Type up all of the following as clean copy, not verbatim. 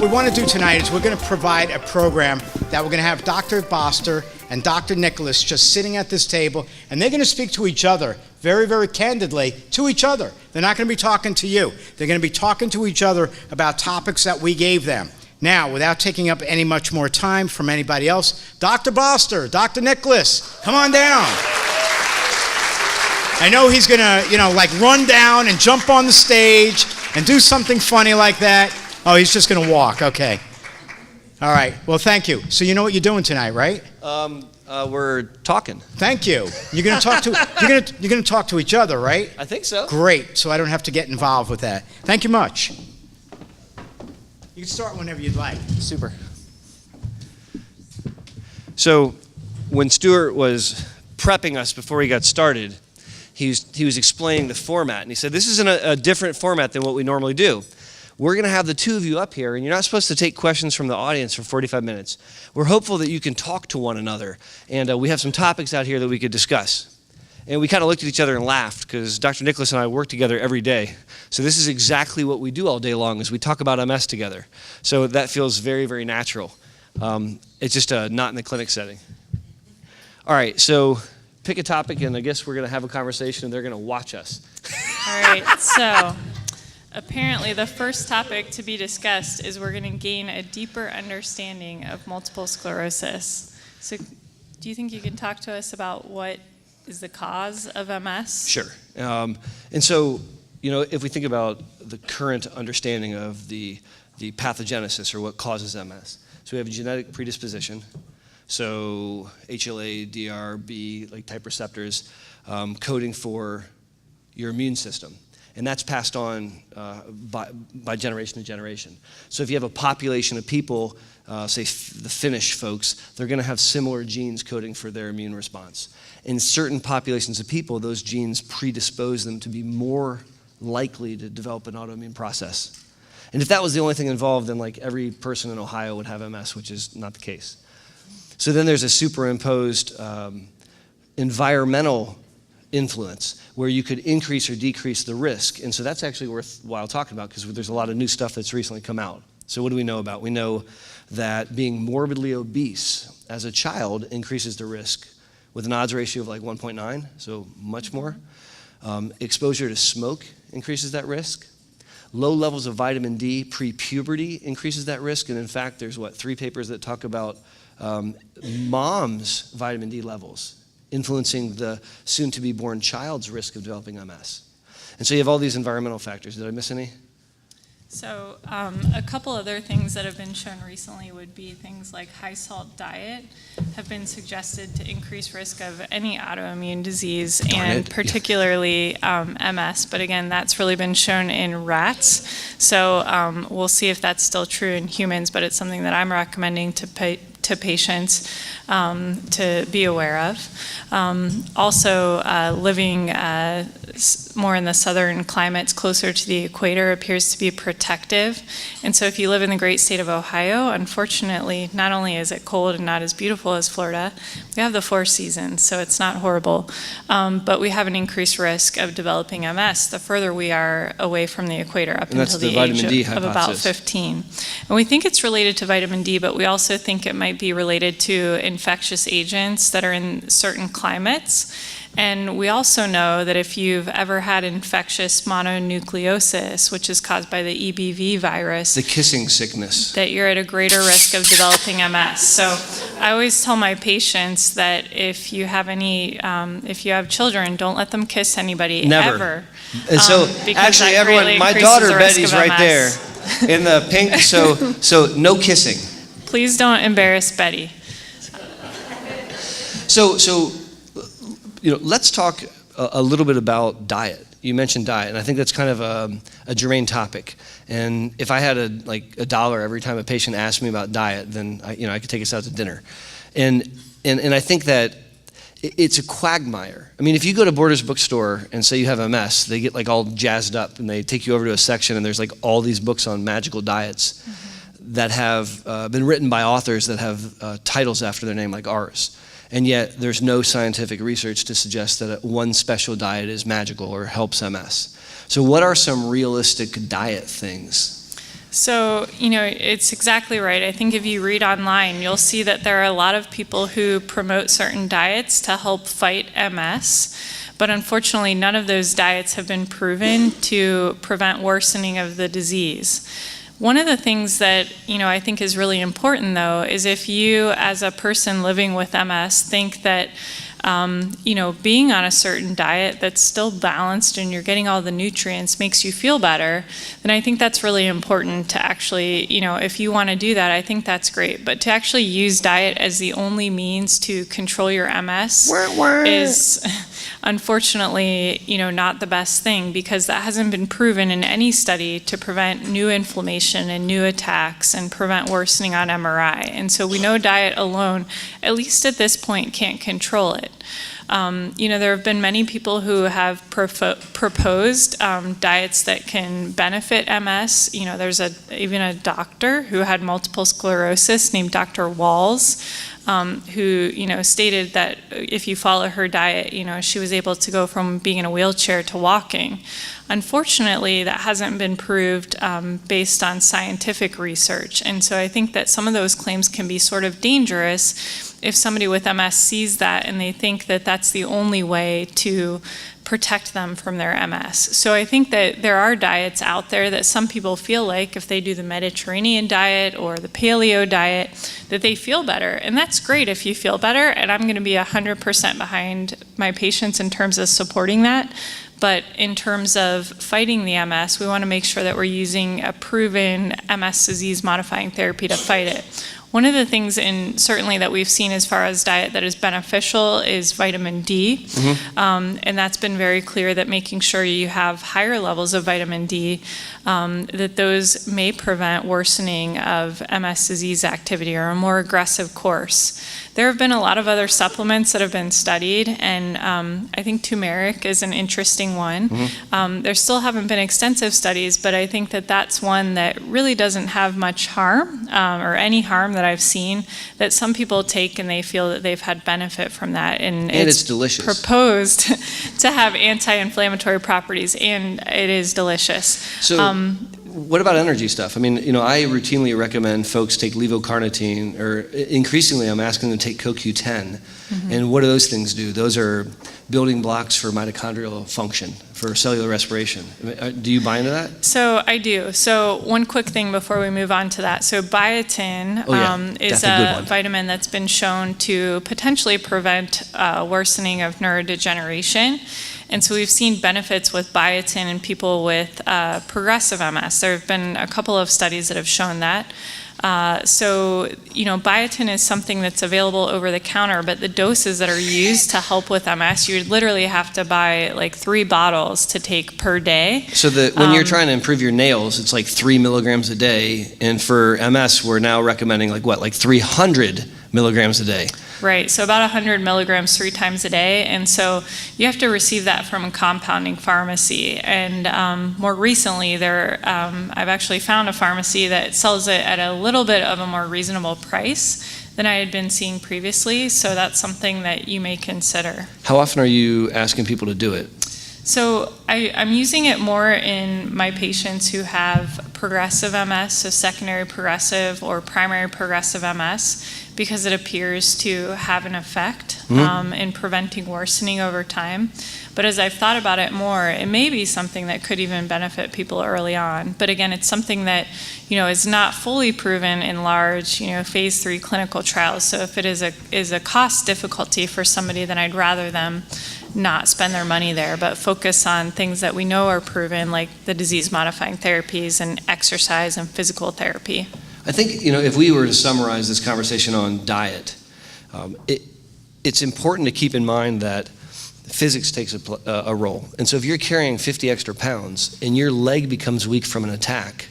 what we want to do tonight is we're going to provide a program that we're going to have Dr. Boster and Dr. Nicholas just sitting at this table, and they're going to speak to each other very, very candidly to each other. They're not going to be talking to you. They're going to be talking to each other about topics that we gave them. Now, without taking up any much more time from anybody else, Dr. Boster, Dr. Nicholas, come on down. I know he's going to, like run down and jump on the stage and do something funny like that. Oh, he's just going to walk. Okay. All right. Well, thank you. So you know what you're doing tonight, right? We're talking. Thank you. You're going to talk to you're going to talk to each other, right? I think so. Great. So I don't have to get involved with that. Thank you much. You can start whenever you'd like. Super. So when Stuart was prepping us before he got started, he was explaining the format, and he said, this is a different format than what we normally do. We're going to have the two of you up here, and you're not supposed to take questions from the audience for 45 minutes. We're hopeful that you can talk to one another, and we have some topics out here that we could discuss. And we kind of looked at each other and laughed, because Dr. Nicholas and I work together every day. So this is exactly what we do all day long, is we talk about MS together. So that feels very, very natural. It's just not in the clinic setting. All right, so pick a topic, and I guess we're going to have a conversation, and they're going to watch us. All right, so apparently the first topic to be discussed is we're going to gain a deeper understanding of multiple sclerosis. So do you think you can talk to us about what is the cause of MS? Sure. And so, if we think about the current understanding of the pathogenesis, or what causes MS, so we have a genetic predisposition. So HLA, DRB, like type receptors, coding for your immune system. And that's passed on by generation to generation. So if you have a population of people, say the Finnish folks, they're going to have similar genes coding for their immune response. In certain populations of people, those genes predispose them to be more likely to develop an autoimmune process. And if that was the only thing involved, then like every person in Ohio would have MS, which is not the case. So then there's a superimposed environmental influence where you could increase or decrease the risk. And so that's actually worthwhile talking about, because there's a lot of new stuff that's recently come out. So what do we know about? We know that being morbidly obese as a child increases the risk with an odds ratio of like 1.9, so much more. Exposure to smoke increases that risk. Low levels of vitamin D pre-puberty increases that risk. And in fact, there's 3 papers that talk about mom's vitamin D levels influencing the soon-to-be-born child's risk of developing MS. And so you have all these environmental factors. Did I miss any? So a couple other things that have been shown recently would be things like high-salt diet have been suggested to increase risk of any autoimmune disease, and particularly MS. But again, that's really been shown in rats. So we'll see if that's still true in humans, but it's something that I'm recommending to patients to be aware of. Also, living more in the southern climates closer to the equator appears to be protective. And so if you live in the great state of Ohio, unfortunately, not only is it cold and not as beautiful as Florida, we have the 4 seasons, so it's not horrible. But we have an increased risk of developing MS the further we are away from the equator, up until the age of about 15. And we think it's related to vitamin D, but we also think it might be related to infectious agents that are in certain climates. And we also know that if you've ever had infectious mononucleosis, which is caused by the EBV virus, the kissing sickness, that you're at a greater risk of developing MS. So I always tell my patients that if you have if you have children, don't let them kiss anybody. Never. Ever. And so actually, everyone, really my daughter Betty's right there in the pink. So no kissing. Please don't embarrass Betty. So let's talk a little bit about diet. You mentioned diet, and I think that's kind of a germane topic. And if I had a dollar every time a patient asked me about diet, then I could take us out to dinner. And I think that it's a quagmire. I mean, if you go to Borders bookstore and say you have MS, they get all jazzed up, and they take you over to a section, and there's all these books on magical diets that have been written by authors that have titles after their name like ours. And yet there's no scientific research to suggest that one special diet is magical or helps MS. So what are some realistic diet things? So, it's exactly right. I think if you read online, you'll see that there are a lot of people who promote certain diets to help fight MS, but unfortunately, none of those diets have been proven to prevent worsening of the disease. One of the things that, I think is really important, though, is if you, as a person living with MS, think that being on a certain diet that's still balanced and you're getting all the nutrients makes you feel better, then I think that's really important to actually, if you want to do that, I think that's great. But to actually use diet as the only means to control your MS is unfortunately, not the best thing, because that hasn't been proven in any study to prevent new inflammation and new attacks and prevent worsening on MRI. And so we know diet alone, at least at this point, can't control it. There have been many people who have proposed diets that can benefit MS. There's even a doctor who had multiple sclerosis named Dr. Walls, who stated that if you follow her diet, she was able to go from being in a wheelchair to walking. Unfortunately, that hasn't been proved based on scientific research, and so I think that some of those claims can be sort of dangerous if somebody with MS sees that and they think that that's the only way to protect them from their MS. So I think that there are diets out there that some people feel like if they do the Mediterranean diet or the paleo diet, that they feel better. And that's great if you feel better, and I'm going to be 100% behind my patients in terms of supporting that. But in terms of fighting the MS, we want to make sure that we're using a proven MS disease modifying therapy to fight it. One of the things certainly that we've seen as far as diet that is beneficial is vitamin D. And that's been very clear that making sure you have higher levels of vitamin D, that those may prevent worsening of MS disease activity or a more aggressive course. There have been a lot of other supplements that have been studied, and I think turmeric is an interesting one. There still haven't been extensive studies, but I think that that's one that really doesn't have much harm, or any harm that I've seen, that some people take and they feel that they've had benefit from that. And it's delicious. Proposed to have anti-inflammatory properties, and it is delicious. So, what about energy stuff? I mean, I routinely recommend folks take levocarnitine, or increasingly I'm asking them to take CoQ10. And what do those things do? Those are building blocks for mitochondrial function, for cellular respiration. Do you buy into that? So I do. So one quick thing before we move on to that. So biotin is a vitamin that's been shown to potentially prevent worsening of neurodegeneration. And so we've seen benefits with biotin in people with progressive MS. There have been a couple of studies that have shown that. Biotin is something that's available over the counter, but the doses that are used to help with MS, you would literally have to buy like 3 bottles to take per day. So when you're trying to improve your nails, it's like 3 milligrams a day. And for MS, we're now recommending like 300 milligrams a day. Right, so about 100 milligrams 3 times a day, and so you have to receive that from a compounding pharmacy. And more recently, I've actually found a pharmacy that sells it at a little bit of a more reasonable price than I had been seeing previously, so that's something that you may consider. How often are you asking people to do it? So I'm using it more in my patients who have progressive MS, so secondary progressive or primary progressive MS, because it appears to have an effect in preventing worsening over time. But as I've thought about it more, it may be something that could even benefit people early on. But again, it's something that is not fully proven in large phase 3 clinical trials. So if it is a cost difficulty for somebody, then I'd rather them not spend their money there, but focus on things that we know are proven, like the disease-modifying therapies and exercise and physical therapy. I think, if we were to summarize this conversation on diet, it's important to keep in mind that physics takes a role. And so if you're carrying 50 extra pounds and your leg becomes weak from an attack,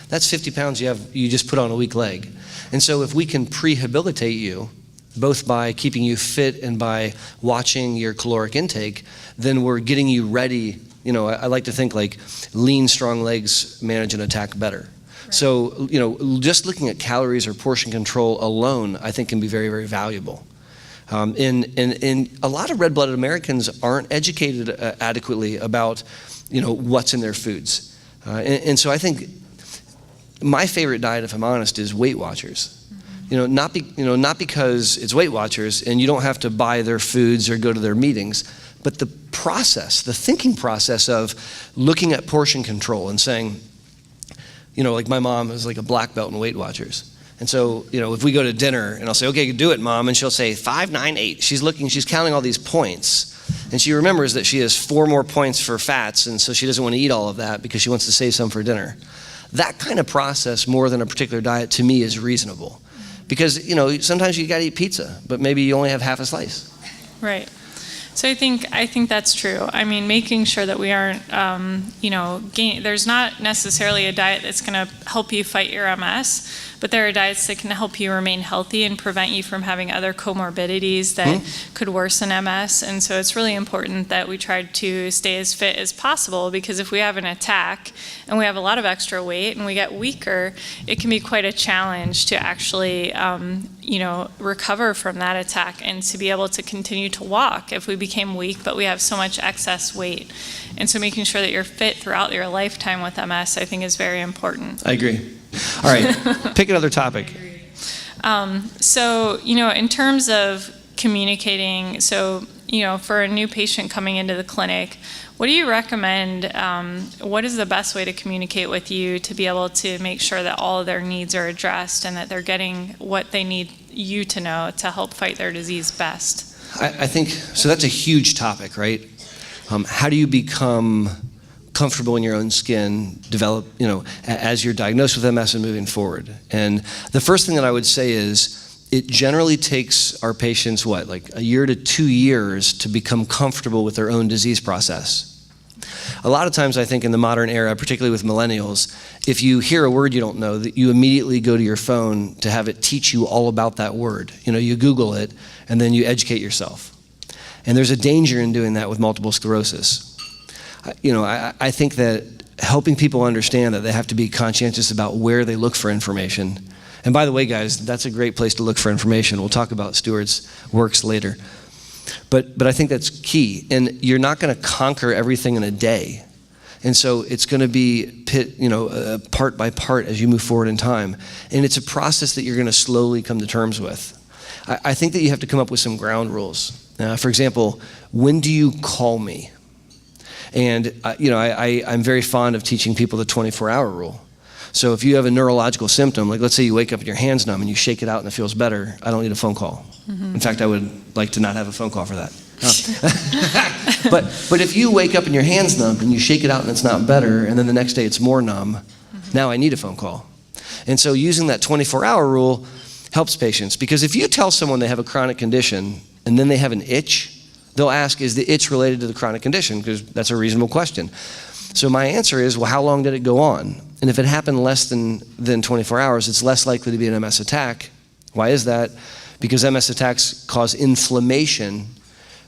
that's 50 pounds you just put on a weak leg. And so if we can prehabilitate you, both by keeping you fit and by watching your caloric intake, then we're getting you ready. I like to think like lean, strong legs manage an attack better. Right. So, just looking at calories or portion control alone, I think can be very, very valuable. And a lot of red-blooded Americans aren't educated adequately about, what's in their foods. And so I think my favorite diet, if I'm honest, is Weight Watchers. Not because it's Weight Watchers and you don't have to buy their foods or go to their meetings, but the process, the thinking process of looking at portion control and saying, like my mom is like a black belt in Weight Watchers. And so, if we go to dinner and I'll say, okay, do it, Mom, and she'll say 5, 9, 8. She's counting all these points, and she remembers that she has 4 more points for fats, and so she doesn't want to eat all of that because she wants to save some for dinner. That kind of process, more than a particular diet, to me is reasonable. Because, sometimes you got to eat pizza, but maybe you only have half a slice. Right. So I think that's true. I mean, making sure that we aren't, there's not necessarily a diet that's going to help you fight your MS, but there are diets that can help you remain healthy and prevent you from having other comorbidities that could worsen MS. And so it's really important that we try to stay as fit as possible, because if we have an attack and we have a lot of extra weight and we get weaker, it can be quite a challenge to actually, recover from that attack and to be able to continue to walk if we became weak, but we have so much excess weight. And so making sure that you're fit throughout your lifetime with MS, I think, is very important. I agree. All right, pick another topic. So, in terms of communicating, for a new patient coming into the clinic, what do you recommend? What is the best way to communicate with you to be able to make sure that all of their needs are addressed and that they're getting what they need you to know to help fight their disease best? I think, so that's a huge topic, right? How do you become comfortable in your own skin, develop, as you're diagnosed with MS and moving forward? And the first thing that I would say is, it generally takes our patients, like a year to 2 years to become comfortable with their own disease process. A lot of times I think in the modern era, particularly with millennials, if you hear a word you don't know, that you immediately go to your phone to have it teach you all about that word. You Google it and then you educate yourself. And there's a danger in doing that with multiple sclerosis. I think that helping people understand that they have to be conscientious about where they look for information. And by the way, guys, that's a great place to look for information. We'll talk about Stuart's works later. But I think that's key. And you're not going to conquer everything in a day. And so it's going to be part by part as you move forward in time. And it's a process that you're going to slowly come to terms with. I think that you have to come up with some ground rules. For example, when do you call me? And I'm very fond of teaching people the 24-hour rule. So if you have a neurological symptom, like let's say you wake up and your hand's numb and you shake it out and it feels better, I don't need a phone call. In fact, I would like to not have a phone call for that. But if you wake up and your hand's numb and you shake it out and it's not better, and then the next day it's more numb, now I need a phone call. And so using that 24-hour rule helps patients, because if you tell someone they have a chronic condition and then they have an itch, they'll ask, is the itch related to the chronic condition? Because that's a reasonable question. So my answer is, well, how long did it go on? And if it happened less than 24 hours, it's less likely to be an MS attack. Why is that? Because MS attacks cause inflammation.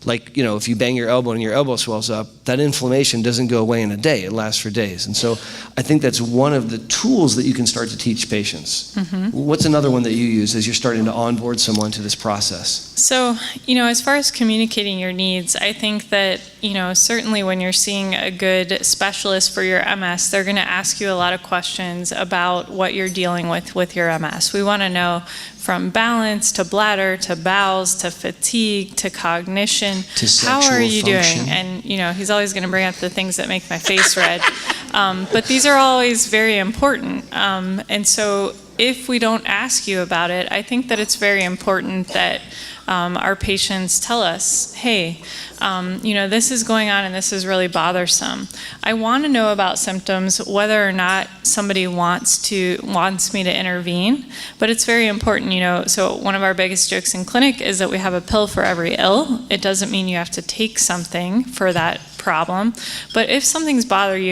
Like, if you bang your elbow and your elbow swells up, that inflammation doesn't go away in a day. It lasts for days. And so I think that's one of the tools that you can start to teach patients. What's another one that you use as you're starting to onboard someone to this process? So, as far as communicating your needs, I think that, certainly when you're seeing a good specialist for your MS, they're going to ask you a lot of questions about what you're dealing with your MS. We want to know from balance to bladder to bowels to fatigue to cognition. To how are you function. doing? And he's always going to bring up the things that make my face red. But these are always very important. And so if we don't ask you about it, I think that it's very important that our patients tell us, hey, this is going on and this is really bothersome. I want to know about symptoms, whether or not somebody wants me to intervene, but it's very important, so one of our biggest jokes in clinic is that we have a pill for every ill. It doesn't mean you have to take something for that problem, but if something's bothering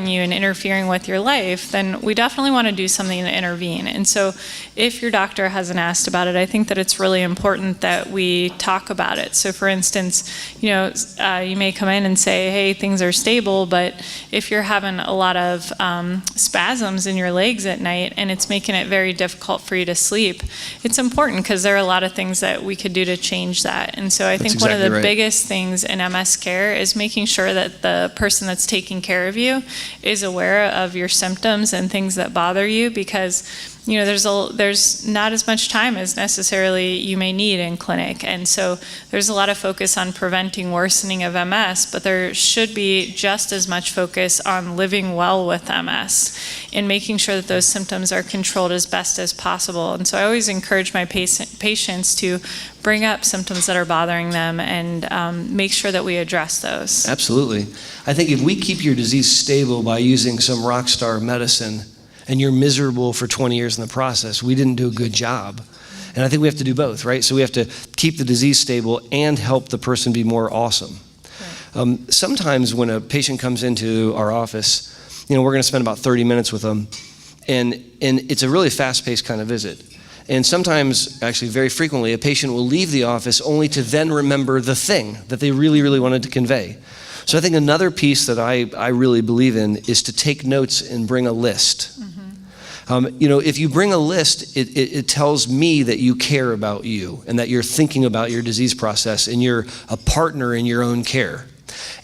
you and interfering with your life, then we definitely want to do something to intervene. And so if your doctor hasn't asked about it, I think that it's really important that we talk about it. So for instance, you may come in and say, hey, things are stable, but if you're having a lot of spasms in your legs at night and it's making it very difficult for you to sleep, it's important because there are a lot of things that we could do to change that. And so I think one of the biggest things in MS care is making making sure that the person that's taking care of you is aware of your symptoms and things that bother you, because there's not as much time as necessarily you may need in clinic. And so there's a lot of focus on preventing worsening of MS, but there should be just as much focus on living well with MS and making sure that those symptoms are controlled as best as possible. And so I always encourage my patients to bring up symptoms that are bothering them and make sure that we address those. Absolutely. I think if we keep your disease stable by using some rock star medicine, and you're miserable for 20 years in the process, we didn't do a good job. And I think we have to do both, right? So we have to keep the disease stable and help the person be more awesome. Right. Sometimes when a patient comes into our office, we're going to spend about 30 minutes with them, and it's a really fast-paced kind of visit. And sometimes, actually very frequently, a patient will leave the office only to then remember the thing that they really, really wanted to convey. So I think another piece that I really believe in is to take notes and bring a list. If you bring a list, it tells me that you care about you and that you're thinking about your disease process and you're a partner in your own care.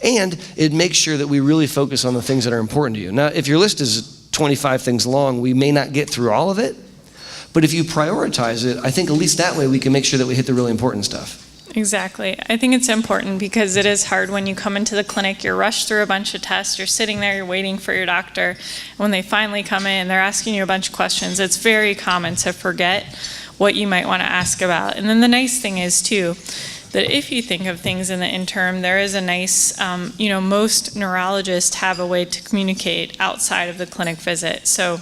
And it makes sure that we really focus on the things that are important to you. Now, if your list is 25 things long, we may not get through all of it, but if you prioritize it, I think at least that way we can make sure that we hit the really important stuff. Exactly. I think it's important because it is hard when you come into the clinic, you're rushed through a bunch of tests, you're sitting there, you're waiting for your doctor. And when they finally come in, they're asking you a bunch of questions. It's very common to forget what you might want to ask about. And then the nice thing is, too, that if you think of things in the interim, there is a nice, most neurologists have a way to communicate outside of the clinic visit. So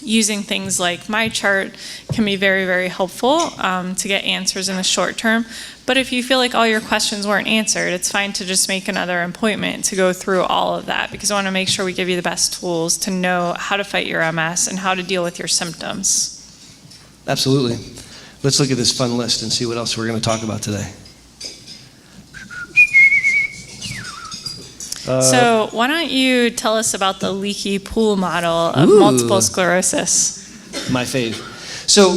using things like my chart can be very, very helpful to get answers in the short term. But if you feel like all your questions weren't answered, it's fine to just make another appointment to go through all of that, because I want to make sure we give you the best tools to know how to fight your MS and how to deal with your symptoms. Absolutely. Let's look at this fun list and see what else we're going to talk about today. So why don't you tell us about the Leaky Pool model of multiple sclerosis? My fave. So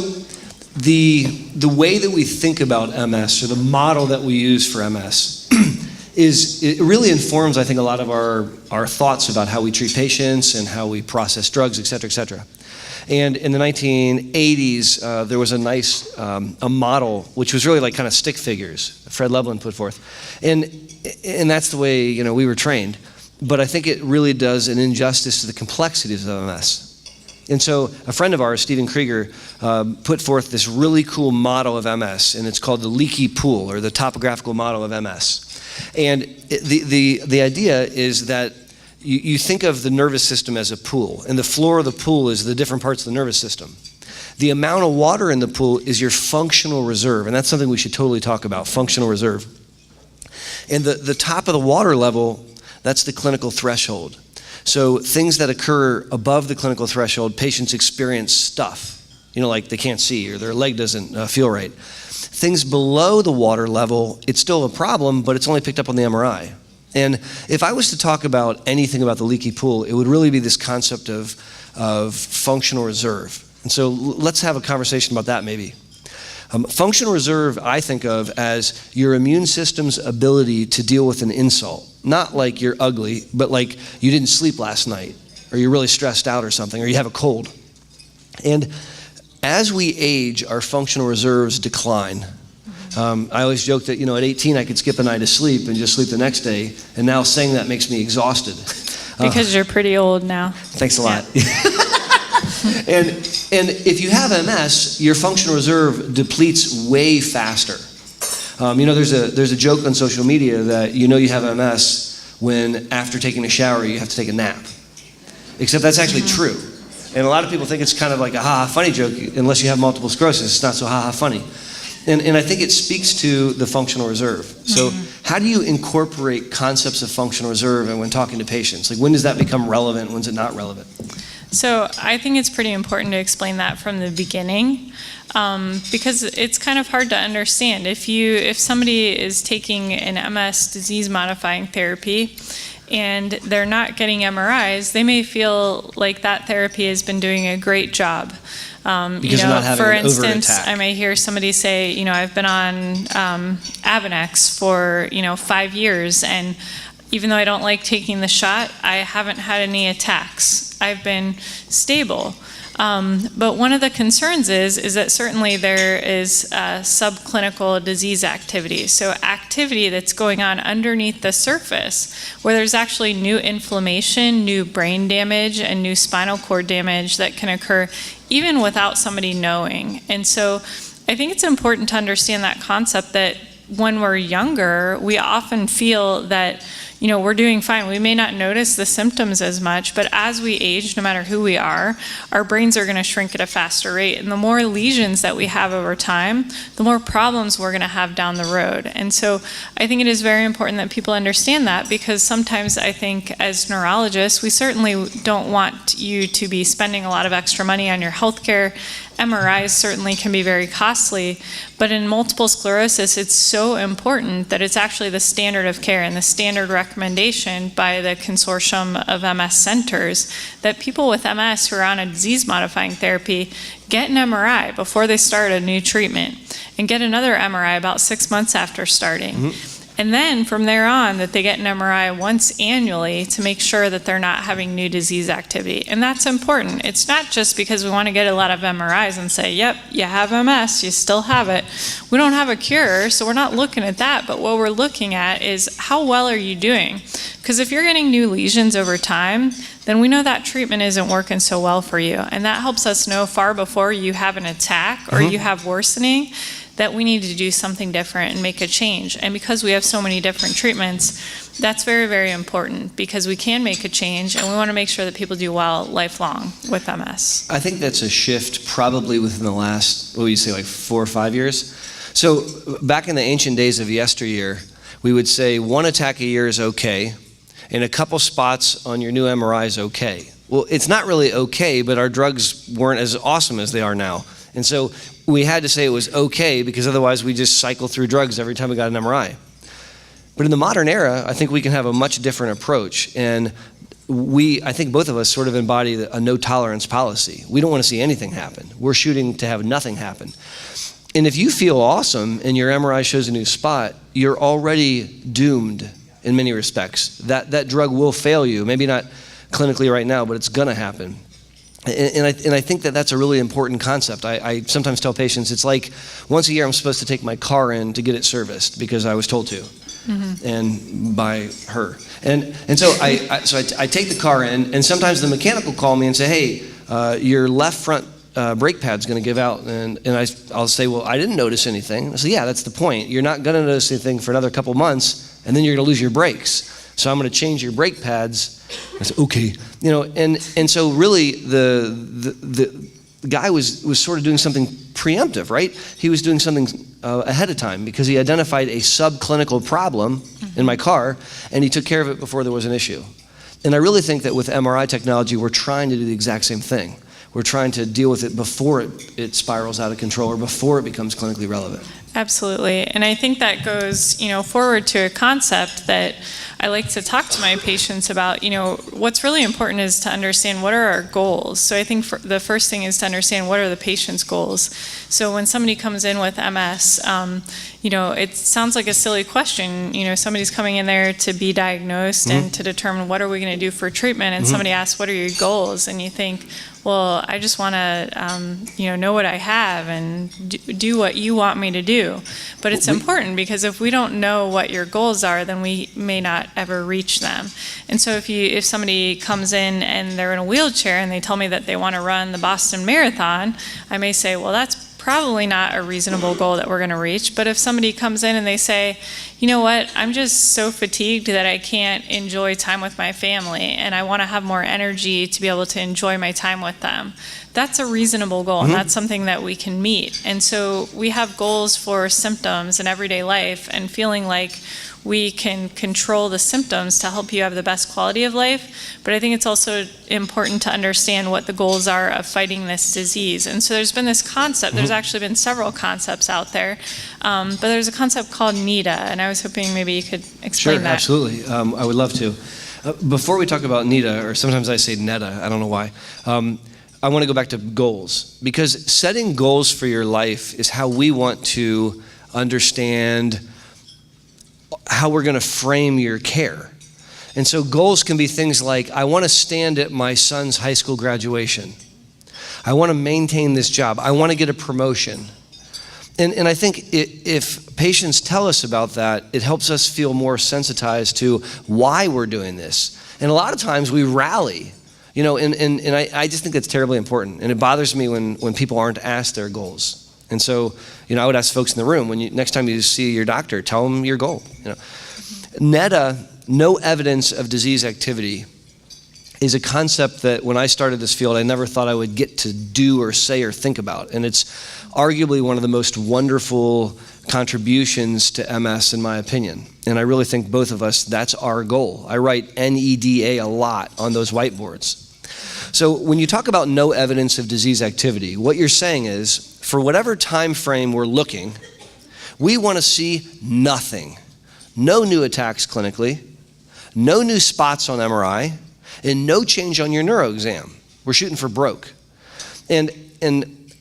the way that we think about MS, or the model that we use for MS, it really informs, I think, a lot of our thoughts about how we treat patients and how we process drugs, et cetera, et cetera. And in the 1980s, there was a nice a model, which was really like kind of stick figures, Fred Lublin put forth. And that's the way we were trained. But I think it really does an injustice to the complexities of MS. And so a friend of ours, Stephen Krieger, put forth this really cool model of MS, and it's called the Leaky Pool, or the topographical model of MS. And the idea is that you think of the nervous system as a pool, and the floor of the pool is the different parts of the nervous system. The amount of water in the pool is your functional reserve, and that's something we should totally talk about, functional reserve. And the top of the water level, that's the clinical threshold. So things that occur above the clinical threshold, patients experience stuff, like they can't see or their leg doesn't feel right. Things below the water level, it's still a problem, but it's only picked up on the MRI. And if I was to talk about anything about the leaky pool, it would really be this concept of functional reserve. And so let's have a conversation about that maybe. Functional reserve I think of as your immune system's ability to deal with an insult. Not like you're ugly, but like you didn't sleep last night, or you're really stressed out or something, or you have a cold. And as we age, our functional reserves decline. I always joke that, at 18 I could skip a night of sleep and just sleep the next day, and now saying that makes me exhausted. Because you're pretty old now. Thanks a lot. And if you have MS, your functional reserve depletes way faster. There's a joke on social media that you have MS when after taking a shower you have to take a nap. Except that's actually true. And a lot of people think it's kind of like a ha-ha funny joke. Unless you have multiple sclerosis, it's not so ha-ha funny. And I think it speaks to the functional reserve. So how do you incorporate concepts of functional reserve and when talking to patients? Like when does that become relevant? When's it not relevant? So I think it's pretty important to explain that from the beginning, because it's kind of hard to understand. If somebody is taking an MS disease-modifying therapy and they're not getting MRIs, they may feel like that therapy has been doing a great job. Because you're not having for an instance, over-attack. I may hear somebody say, I've been on Avonex for 5 years, and even though I don't like taking the shot, I haven't had any attacks. I've been stable. But one of the concerns is that certainly there is subclinical disease activity. So activity that's going on underneath the surface, where there's actually new inflammation, new brain damage, and new spinal cord damage that can occur even without somebody knowing. And so I think it's important to understand that concept that when we're younger, we often feel that, you know, we're doing fine. We may not notice the symptoms as much, but as we age, no matter who we are, our brains are going to shrink at a faster rate. And the more lesions that we have over time, the more problems we're going to have down the road. And so I think it is very important that people understand that, because sometimes I think as neurologists, we certainly don't want you to be spending a lot of extra money on your healthcare. MRIs certainly can be very costly, but in multiple sclerosis, it's so important that it's actually the standard of care and the standard recommendation by the consortium of MS centers that people with MS who are on a disease-modifying therapy get an MRI before they start a new treatment, and get another MRI about 6 months after starting. Mm-hmm. And then from there on, that they get an MRI once annually to make sure that they're not having new disease activity. And that's important. It's not just because we want to get a lot of MRIs and say, yep, you have MS, you still have it. We don't have a cure, so we're not looking at that. But what we're looking at is how well are you doing? Because if you're getting new lesions over time, then we know that treatment isn't working so well for you. And that helps us know far before you have an attack or you have worsening, that we need to do something different and make a change. And because we have so many different treatments, that's very, very important, because we can make a change, and we want to make sure that people do well lifelong with MS. I think that's a shift probably within the last, what would you say, like 4 or 5 years? So back in the ancient days of yesteryear, we would say 1 attack a year is okay, and a couple spots on your new MRI is okay. Well, it's not really okay, but our drugs weren't as awesome as they are now. And so we had to say it was okay, because otherwise we just cycle through drugs every time we got an MRI. But in the modern era, I think we can have a much different approach. And I think both of us sort of embody a no tolerance policy. We don't want to see anything happen. We're shooting to have nothing happen. And if you feel awesome and your MRI shows a new spot, you're already doomed in many respects. That drug will fail you. Maybe not clinically right now, but it's going to happen. And I think that's a really important concept. I sometimes tell patients, it's like once a year I'm supposed to take my car in to get it serviced because I was told to, and by her. And so I take the car in, and sometimes the mechanic will call me and say, hey, your left front brake pad's going to give out. And I'll say, well, I didn't notice anything. I say, yeah, that's the point. You're not going to notice anything for another couple months, and then you're going to lose your brakes. So I'm going to change your brake pads. I said, okay. You know, and so really the guy was sort of doing something preemptive, right? He was doing something ahead of time, because he identified a subclinical problem in my car, and he took care of it before there was an issue. And I really think that with MRI technology, we're trying to do the exact same thing. We're trying to deal with it before it spirals out of control, or before it becomes clinically relevant. Absolutely. And I think that goes, forward to a concept that I like to talk to my patients about. What's really important is to understand what are our goals. So I think the first thing is to understand what are the patient's goals. So when somebody comes in with MS, it sounds like a silly question. Somebody's coming in there to be diagnosed and to determine what are we going to do for treatment, and somebody asks, what are your goals? And you think, well, I just want to, know what I have and do what you want me to do. But it's important, because if we don't know what your goals are, then we may not ever reach them. And so if somebody comes in and they're in a wheelchair and they tell me that they want to run the Boston Marathon, I may say, well, that's probably not a reasonable goal that we're going to reach. But if somebody comes in and they say, you know what, I'm just so fatigued that I can't enjoy time with my family, and I want to have more energy to be able to enjoy my time with them, that's a reasonable goal, and that's something that we can meet. And so we have goals for symptoms in everyday life, and feeling like we can control the symptoms to help you have the best quality of life. But I think it's also important to understand what the goals are of fighting this disease. And so there's been this concept, there's actually been several concepts out there, but there's a concept called NEDA, and I was hoping maybe you could explain that. Sure, absolutely. I would love to. Before we talk about NEDA, or sometimes I say NEDA, I don't know why, I want to go back to goals, because setting goals for your life is how we want to understand how we're going to frame your care. And so goals can be things like, I want to stand at my son's high school graduation. I want to maintain this job. I want to get a promotion. And I think if patients tell us about that, it helps us feel more sensitized to why we're doing this. And a lot of times we rally, and I just think that's terribly important. And it bothers me when people aren't asked their goals. And so, I would ask folks in the room, next time you see your doctor, tell them your goal. NEDA, no evidence of disease activity, is a concept that when I started this field, I never thought I would get to do or say or think about. And it's arguably one of the most wonderful contributions to MS, in my opinion. And I really think both of us, that's our goal. I write NEDA a lot on those whiteboards. So when you talk about no evidence of disease activity, what you're saying is, for whatever time frame we're looking, we want to see nothing. No new attacks clinically, no new spots on MRI, and no change on your neuro exam. We're shooting for broke. And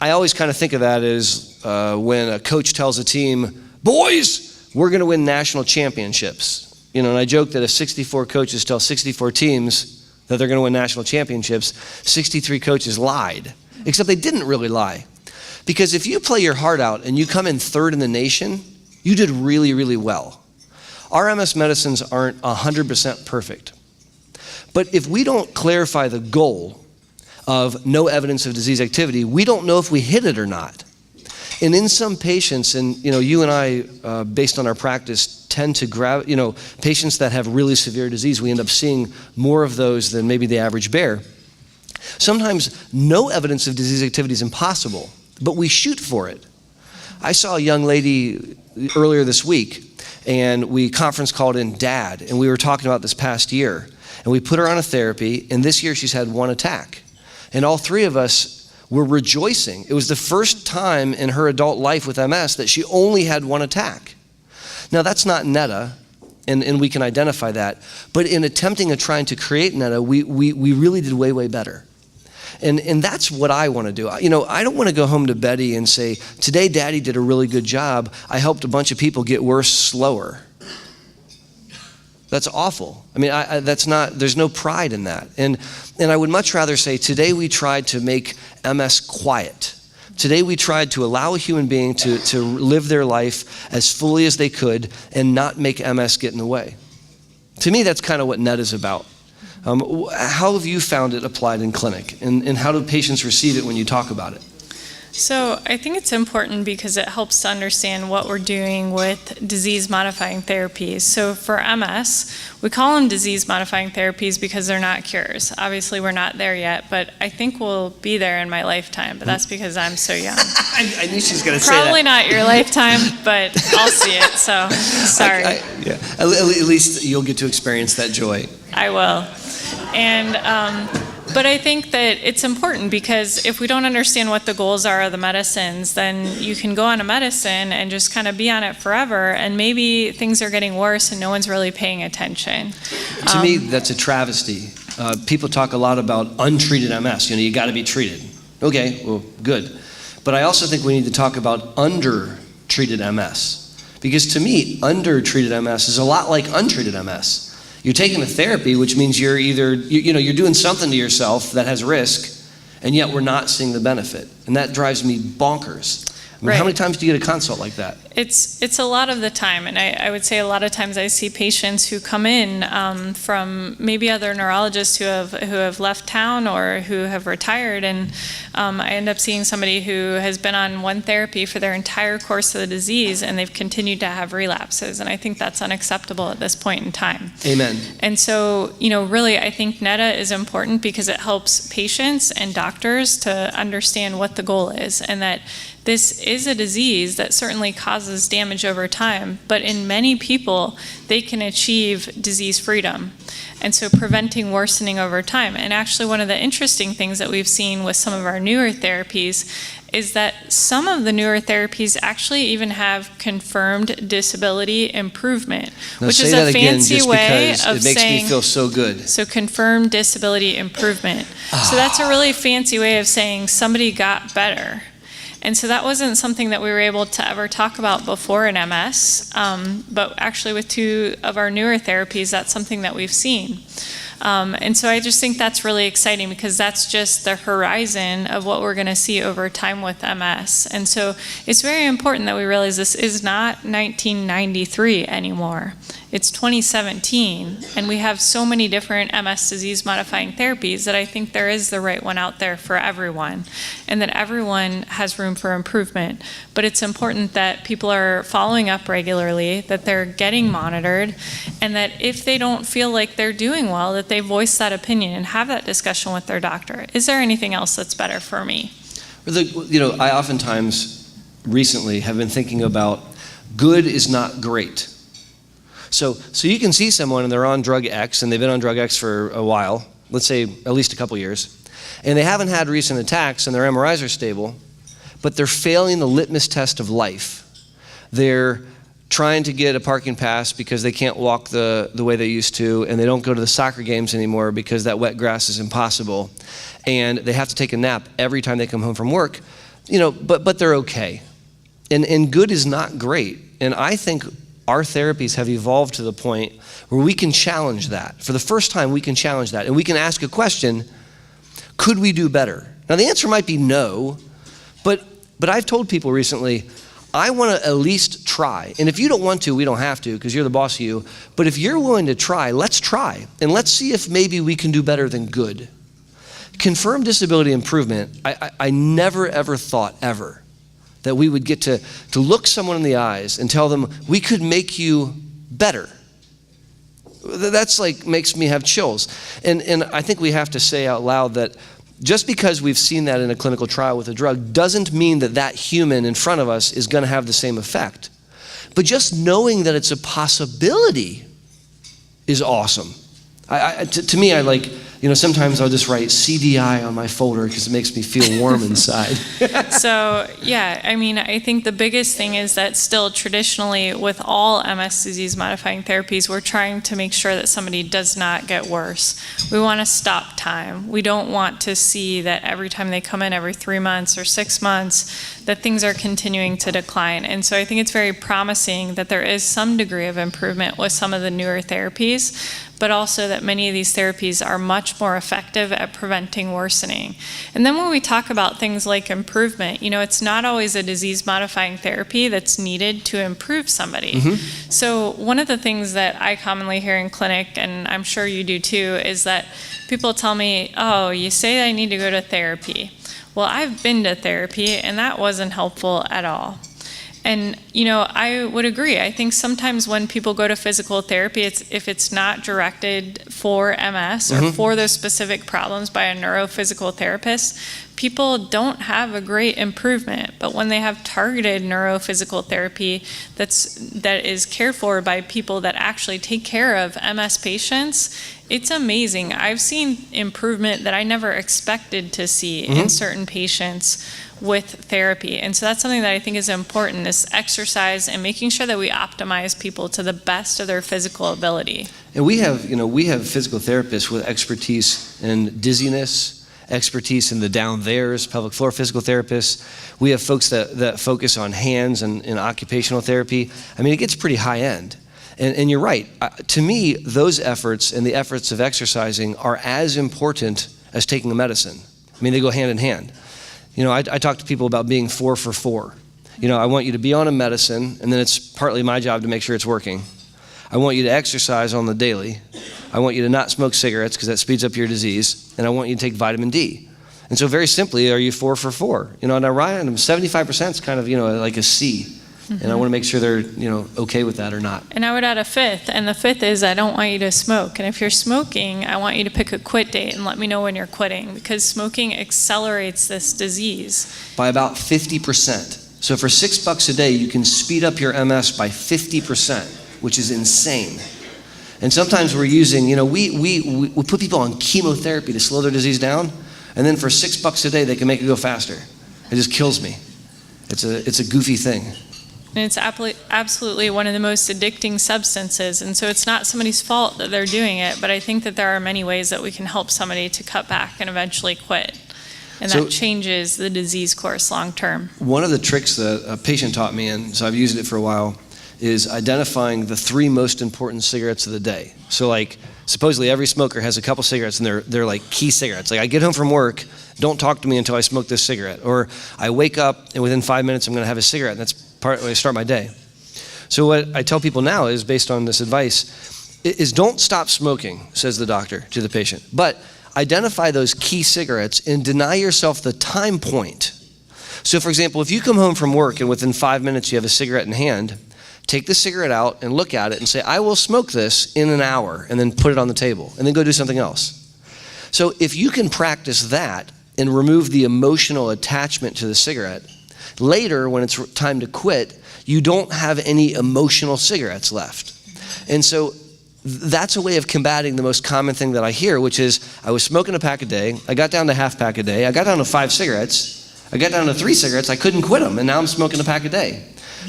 I always kind of think of that as when a coach tells a team, boys, we're going to win national championships. And I joke that if 64 coaches tell 64 teams that they're going to win national championships, 63 coaches lied. Except they didn't really lie. Because if you play your heart out and you come in third in the nation, you did really, really well. Our MS medicines aren't 100% perfect. But if we don't clarify the goal of no evidence of disease activity, we don't know if we hit it or not. And in some patients, and you and I, based on our practice, tend to patients that have really severe disease, we end up seeing more of those than maybe the average bear. Sometimes no evidence of disease activity is impossible, but we shoot for it. I saw a young lady earlier this week, and we conference called in Dad, and we were talking about this past year. And we put her on a therapy, and this year she's had one attack. And all three of us were rejoicing. It was the first time in her adult life with MS that she only had one attack. Now that's not NEDA, and we can identify that. But in attempting and trying to create NEDA, we really did way, way better. And that's what I want to do. I don't want to go home to Betty and say, today Daddy did a really good job. I helped a bunch of people get worse slower. That's awful. There's no pride in that. And I would much rather say, today we tried to make MS quiet. Today we tried to allow a human being to live their life as fully as they could and not make MS get in the way. To me, that's kind of what NED is about. How have you found it applied in clinic? And how do patients receive it when you talk about it? So I think it's important because it helps to understand what we're doing with disease-modifying therapies. So for MS, we call them disease-modifying therapies because they're not cures. Obviously, we're not there yet, but I think we'll be there in my lifetime, but that's because I'm so young. I knew she was going to say that. Probably not your lifetime, but I'll see it, so sorry. At least you'll get to experience that joy. I will. But I think that it's important because if we don't understand what the goals are of the medicines, then you can go on a medicine and just kind of be on it forever, and maybe things are getting worse and no one's really paying attention. To me, that's a travesty. People talk a lot about untreated MS. You got to be treated. Okay, well, good. But I also think we need to talk about undertreated MS. Because to me, undertreated MS is a lot like untreated MS. You're taking a therapy, which means you're either, you're doing something to yourself that has risk, and yet we're not seeing the benefit. And that drives me bonkers. Right. How many times do you get a consult like that? It's a lot of the time, and I would say a lot of times I see patients who come in from maybe other neurologists who have left town or who have retired, and I end up seeing somebody who has been on one therapy for their entire course of the disease, and they've continued to have relapses, and I think that's unacceptable at this point in time. Amen. And so, really, I think NEDA is important because it helps patients and doctors to understand what the goal is, and that this is a disease that certainly causes damage over time, but in many people, they can achieve disease freedom. And so preventing worsening over time. And actually one of the interesting things that we've seen with some of our newer therapies is that some of the newer therapies actually even have confirmed disability improvement, which is a fancy way of saying, it makes me feel so good. So confirmed disability improvement. So that's a really fancy way of saying somebody got better. And so that wasn't something that we were able to ever talk about before in MS, but actually with 2 of our newer therapies, that's something that we've seen. And so I just think that's really exciting because that's just the horizon of what we're going to see over time with MS. And so it's very important that we realize this is not 1993 anymore. It's 2017, and we have so many different MS disease-modifying therapies that I think there is the right one out there for everyone, and that everyone has room for improvement. But it's important that people are following up regularly, that they're getting monitored, and that if they don't feel like they're doing well, that they voice that opinion and have that discussion with their doctor. Is there anything else that's better for me? I oftentimes recently have been thinking about good is not great. So you can see someone and they're on drug X and they've been on drug X for a while, let's say at least a couple years, and they haven't had recent attacks and their MRIs are stable, but they're failing the litmus test of life. They're trying to get a parking pass because they can't walk the way they used to, and they don't go to the soccer games anymore because that wet grass is impossible, and they have to take a nap every time they come home from work, but they're okay. And good is not great. And I think our therapies have evolved to the point where we can challenge that. For the first time, we can challenge that. And we can ask a question, could we do better? Now, the answer might be no, but I've told people recently, I want to at least try. And if you don't want to, we don't have to, because you're the boss of you. But if you're willing to try, let's try. And let's see if maybe we can do better than good. Confirmed disability improvement, I never, ever thought, ever, that we would get to look someone in the eyes and tell them, we could make you better. That's makes me have chills. And I think we have to say out loud that just because we've seen that in a clinical trial with a drug doesn't mean that that human in front of us is going to have the same effect. But just knowing that it's a possibility is awesome. To me, sometimes I'll just write CDI on my folder because it makes me feel warm inside. So, yeah, I think the biggest thing is that still traditionally with all MS disease-modifying therapies, we're trying to make sure that somebody does not get worse. We want to stop time. We don't want to see that every time they come in every 3 months or 6 months, that things are continuing to decline. And so I think it's very promising that there is some degree of improvement with some of the newer therapies, but also that many of these therapies are much more effective at preventing worsening. And then when we talk about things like improvement, it's not always a disease-modifying therapy that's needed to improve somebody. Mm-hmm. So one of the things that I commonly hear in clinic, and I'm sure you do too, is that people tell me, oh, you say I need to go to therapy. Well, I've been to therapy, and that wasn't helpful at all. And, I would agree. I think sometimes when people go to physical therapy, if it's not directed for MS or for those specific problems by a neurophysical therapist, people don't have a great improvement. But when they have targeted neurophysical therapy that is cared for by people that actually take care of MS patients, it's amazing. I've seen improvement that I never expected to see in certain patients with therapy. And so that's something that I think is important, this exercise and making sure that we optimize people to the best of their physical ability. And we have physical therapists with expertise in dizziness, expertise in the down there's, pelvic floor physical therapists. We have folks that focus on hands and occupational therapy. It gets pretty high end. And you're right. To me, those efforts and the efforts of exercising are as important as taking a medicine. They go hand in hand. I talk to people about being 4 for 4. I want you to be on a medicine, and then it's partly my job to make sure it's working. I want you to exercise on the daily. I want you to not smoke cigarettes because that speeds up your disease. And I want you to take vitamin D. And so very simply, are you 4 for 4? Now Ryan, 75% is kind of, like a C. And I want to make sure they're, okay with that or not. And I would add a fifth, and the fifth is I don't want you to smoke. And if you're smoking, I want you to pick a quit date and let me know when you're quitting, because smoking accelerates this disease. By about 50%. So for $6 a day, you can speed up your MS by 50%, which is insane. And sometimes we're using, we put people on chemotherapy to slow their disease down, and then for $6 a day, they can make it go faster. It just kills me. It's a goofy thing. And it's absolutely one of the most addicting substances. And so it's not somebody's fault that they're doing it, but I think that there are many ways that we can help somebody to cut back and eventually quit. And that changes the disease course long term. One of the tricks that a patient taught me, and so I've used it for a while, is identifying the 3 most important cigarettes of the day. So like, supposedly every smoker has a couple cigarettes and they're like key cigarettes. Like, I get home from work, don't talk to me until I smoke this cigarette. Or I wake up and within 5 minutes I'm gonna have a cigarette, and that's part of the way I start my day. So what I tell people now is, based on this advice, is don't stop smoking, says the doctor to the patient, but identify those key cigarettes and deny yourself the time point. So for example, if you come home from work and within 5 minutes you have a cigarette in hand, take the cigarette out and look at it and say, I will smoke this in an hour, and then put it on the table, and then go do something else. So if you can practice that and remove the emotional attachment to the cigarette, later when it's time to quit, you don't have any emotional cigarettes left. And so that's a way of combating the most common thing that I hear, which is, I was smoking a pack a day, I got down to half pack a day, I got down to 5 cigarettes, I got down to 3 cigarettes, I couldn't quit them, and now I'm smoking a pack a day.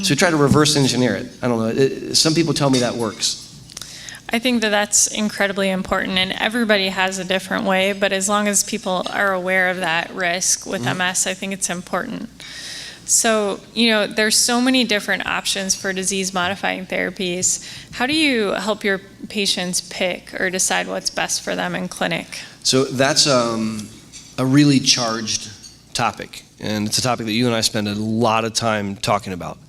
So we try to reverse engineer it. I don't know, some people tell me that works. I think that that's incredibly important, and everybody has a different way, but as long as people are aware of that risk with MS, I think it's important. So, there's so many different options for disease-modifying therapies. How do you help your patients pick or decide what's best for them in clinic? So that's a really charged topic, and it's a topic that you and I spend a lot of time talking about.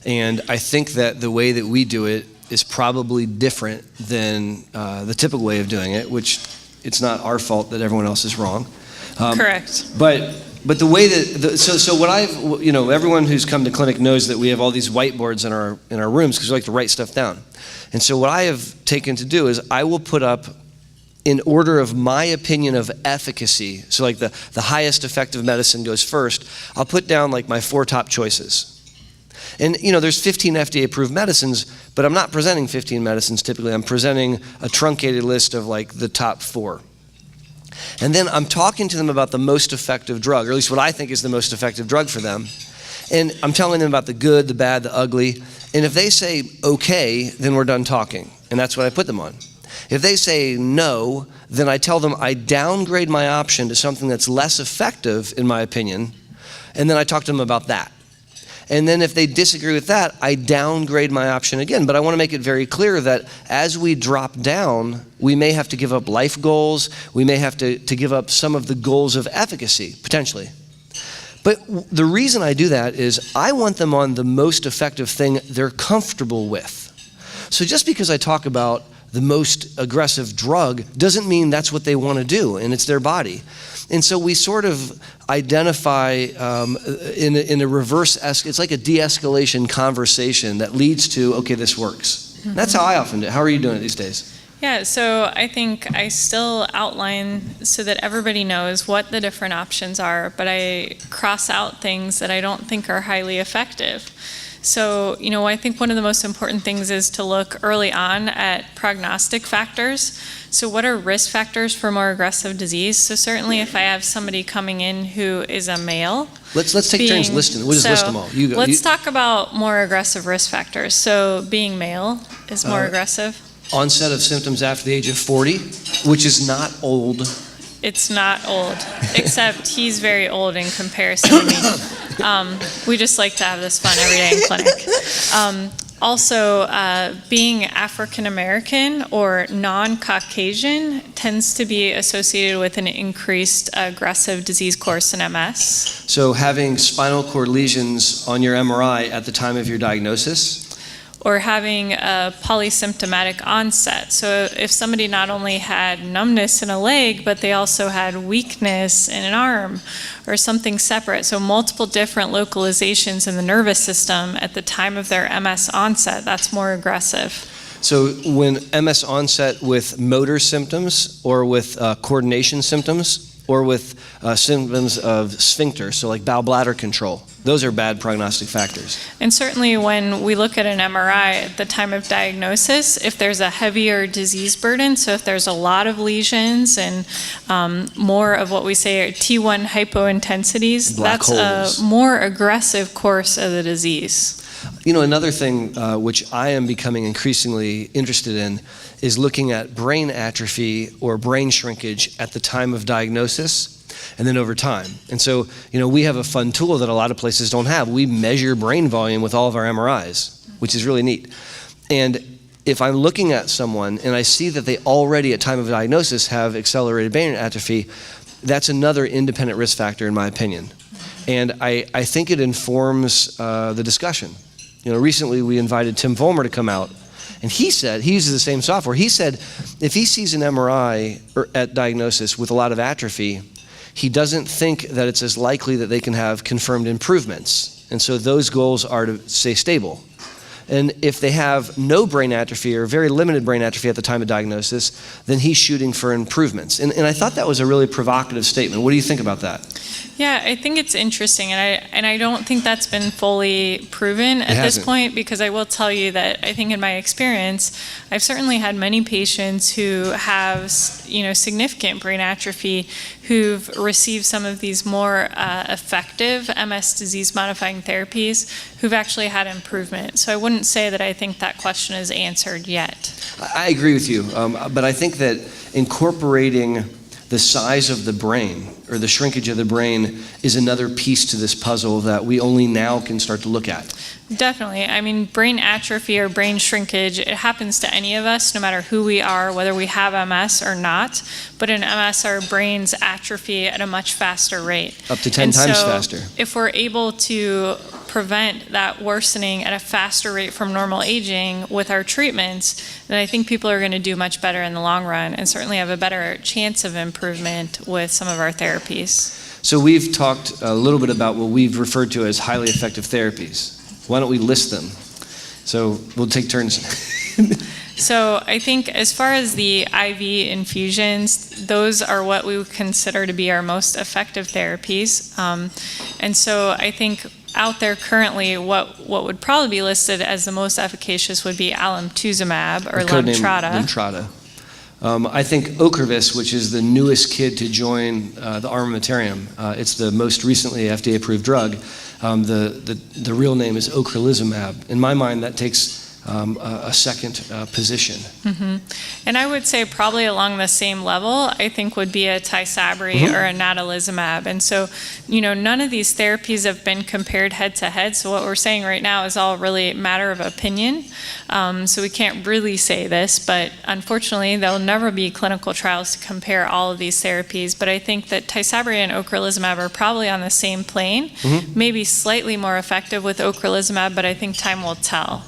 And I think that the way that we do it is probably different than the typical way of doing it, which it's not our fault that everyone else is wrong. Correct. But the way that, so what I've, everyone who's come to clinic knows that we have all these whiteboards in our rooms because we like to write stuff down. And so what I have taken to do is I will put up, in order of my opinion of efficacy, so like the highest effective medicine goes first, I'll put down like my 4 top choices. And there's 15 FDA approved medicines, but I'm not presenting 15 medicines typically. I'm presenting a truncated list of like the top 4. And then I'm talking to them about the most effective drug, or at least what I think is the most effective drug for them. And I'm telling them about the good, the bad, the ugly. And if they say okay, then we're done talking. And that's what I put them on. If they say no, then I tell them I downgrade my option to something that's less effective, in my opinion. And then I talk to them about that. And then if they disagree with that, I downgrade my option again. But I want to make it very clear that as we drop down, we may have to give up life goals. We may have to give up some of the goals of efficacy, potentially. But the reason I do that is I want them on the most effective thing they're comfortable with. So just because I talk about the most aggressive drug doesn't mean that's what they want to do, and it's their body. And so we sort of identify in a reverse, it's like a de-escalation conversation that leads to, okay, this works. Mm-hmm. That's how I often do it. How are you doing it these days? Yeah, so I think I still outline so that everybody knows what the different options are, but I cross out things that I don't think are highly effective. So, I think one of the most important things is to look early on at prognostic factors. So what are risk factors for more aggressive disease? So certainly if I have somebody coming in who is a male. Let's take turns listing. We'll just list them all. You go. Let's talk about more aggressive risk factors. So being male is more aggressive. Onset of symptoms after the age of 40, which is not old. It's not old, except he's very old in comparison to me. We just like to have this fun every day in clinic. Also, being African American or non-Caucasian tends to be associated with an increased aggressive disease course in MS. So having spinal cord lesions on your MRI at the time of your diagnosis? Or having a polysymptomatic onset. So if somebody not only had numbness in a leg, but they also had weakness in an arm or something separate. So multiple different localizations in the nervous system at the time of their MS onset, that's more aggressive. So when MS onset with motor symptoms or with coordination symptoms or with symptoms of sphincter, so like bowel bladder control, those are bad prognostic factors. And certainly when we look at an MRI at the time of diagnosis, if there's a heavier disease burden, so if there's a lot of lesions and more of what we say are T1 hypointensities, that's a more aggressive course of the disease. Another thing which I am becoming increasingly interested in is looking at brain atrophy or brain shrinkage at the time of diagnosis. and then over time. And so, we have a fun tool that a lot of places don't have. We measure brain volume with all of our MRIs, which is really neat. And if I'm looking at someone and I see that they already at time of diagnosis have accelerated brain atrophy, that's another independent risk factor in my opinion. And I think it informs the discussion. Recently we invited Tim Vollmer to come out, and he said, he uses the same software, he said if he sees an MRI at diagnosis with a lot of atrophy, he doesn't think that it's as likely that they can have confirmed improvements. And so those goals are to stay stable. And if they have no brain atrophy or very limited brain atrophy at the time of diagnosis, then he's shooting for improvements. And I thought that was a really provocative statement. What do you think about that? Yeah, I think it's interesting, and I don't think that's been fully proven at this point, because I will tell you that I think in my experience, I've certainly had many patients who have, significant brain atrophy who've received some of these more effective MS disease-modifying therapies who've actually had improvement. So I wouldn't say that I think that question is answered yet. I agree with you, but I think that incorporating the size of the brain or the shrinkage of the brain is another piece to this puzzle that we only now can start to look at. Definitely. I mean, brain atrophy or brain shrinkage, it happens to any of us, no matter who we are, whether we have MS or not. But in MS, our brains atrophy at a much faster rate. Up to 10 times faster. If we're able to prevent that worsening at a faster rate from normal aging with our treatments, then I think people are going to do much better in the long run and certainly have a better chance of improvement with some of our therapies. So we've talked a little bit about what we've referred to as highly effective therapies. Why don't we list them? So we'll take turns. So I think as far as the IV infusions, those are what we would consider to be our most effective therapies. And so I think out there currently, what would probably be listed as the most efficacious would be alemtuzumab or Lemtrada. I think Ocrevus, which is the newest kid to join the armamentarium, it's the most recently FDA-approved drug. The real name is ocrelizumab. In my mind, that takes a second position. Mm-hmm. And I would say probably along the same level, I think would be a Tysabri or a natalizumab. And so, none of these therapies have been compared head to head. So what we're saying right now is all really a matter of opinion. So we can't really say this, but unfortunately, there'll never be clinical trials to compare all of these therapies. But I think that Tysabri and ocrelizumab are probably on the same plane, maybe slightly more effective with ocrelizumab, but I think time will tell.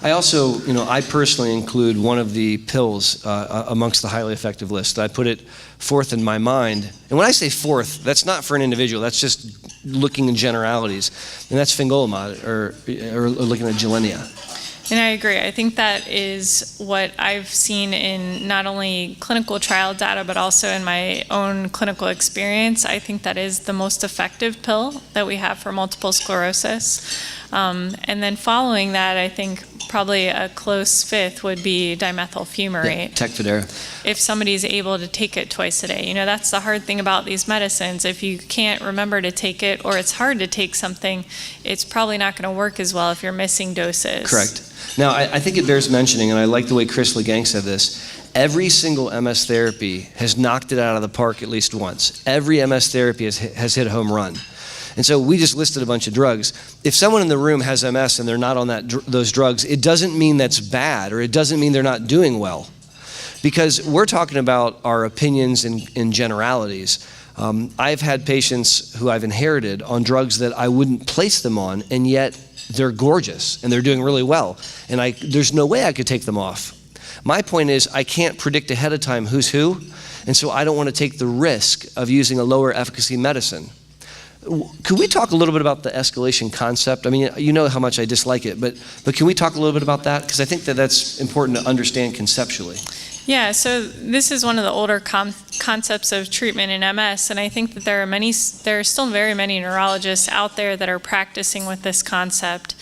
I also, I personally include one of the pills amongst the highly effective list. I put it fourth in my mind. And when I say fourth, that's not for an individual. That's just looking in generalities. And that's fingolimod, or looking at Gilenya. And I agree. I think that is what I've seen in not only clinical trial data, but also in my own clinical experience. I think that is the most effective pill that we have for multiple sclerosis. And then following that, I think probably a close fifth would be dimethyl fumarate. Yeah, Tecfidera. If somebody's able to take it twice a day. That's the hard thing about these medicines. If you can't remember to take it, or it's hard to take something, it's probably not going to work as well if you're missing doses. Correct. Now, I think it bears mentioning, and I like the way Chris Legang said this, every single MS therapy has knocked it out of the park at least once. Every MS therapy has hit a home run. And so we just listed a bunch of drugs. If someone in the room has MS and they're not on those drugs, it doesn't mean that's bad, or it doesn't mean they're not doing well. Because we're talking about our opinions in generalities. I've had patients who I've inherited on drugs that I wouldn't place them on, and yet they're gorgeous and they're doing really well. And there's no way I could take them off. My point is, I can't predict ahead of time who's who, and so I don't want to take the risk of using a lower efficacy medicine. Could we talk a little bit about the escalation concept? I mean, you know how much I dislike it, but can we talk a little bit about that? Because I think that's important to understand conceptually. Yeah, so this is one of the older concepts of treatment in MS, and I think that there are still very many neurologists out there that are practicing with this concept.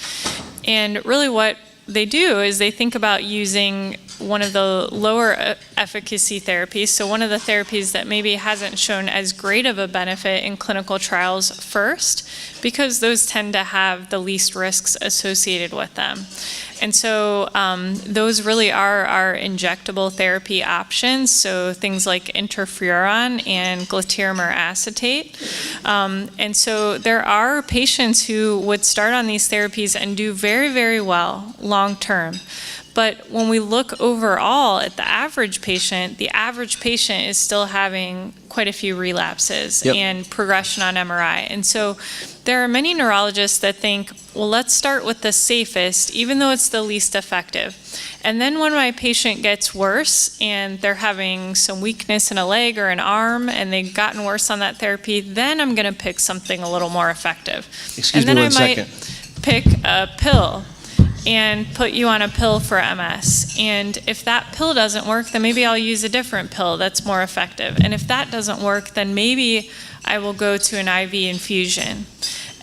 And really what they do is they think about using one of the lower efficacy therapies, so one of the therapies that maybe hasn't shown as great of a benefit in clinical trials first, because those tend to have the least risks associated with them. And so those really are our injectable therapy options, so things like interferon and glatiramer acetate. And so there are patients who would start on these therapies and do very, very well long term. But when we look overall at the average patient is still having quite a few relapses and progression on MRI. And so there are many neurologists that think, well, let's start with the safest, even though it's the least effective. And then when my patient gets worse and they're having some weakness in a leg or an arm and they've gotten worse on that therapy, then I'm going to pick something a little more effective. Excuse me one second. Pick a pill and put you on a pill for MS. And if that pill doesn't work, then maybe I'll use a different pill that's more effective. And if that doesn't work, then maybe I will go to an IV infusion.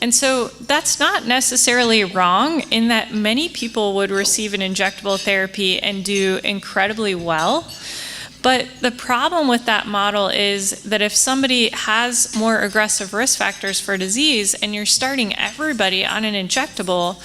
And so that's not necessarily wrong in that many people would receive an injectable therapy and do incredibly well. But the problem with that model is that if somebody has more aggressive risk factors for disease and you're starting everybody on an injectable,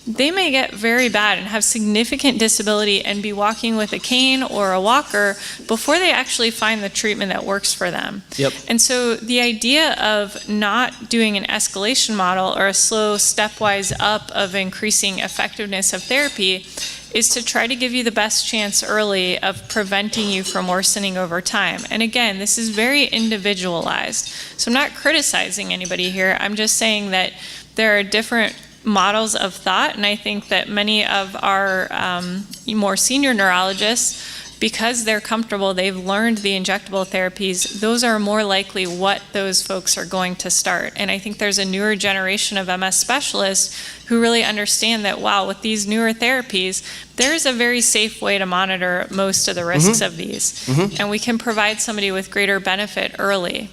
they may get very bad and have significant disability and be walking with a cane or a walker before they actually find the treatment that works for them. Yep. And so the idea of not doing an escalation model or a slow stepwise up of increasing effectiveness of therapy is to try to give you the best chance early of preventing you from worsening over time. And again, this is very individualized. So I'm not criticizing anybody here. I'm just saying that there are different models of thought, and I think that many of our more senior neurologists, because they're comfortable, they've learned the injectable therapies, those are more likely what those folks are going to start. And I think there's a newer generation of MS specialists who really understand that, wow, with these newer therapies, there's a very safe way to monitor most of the risks of these. And we can provide somebody with greater benefit early.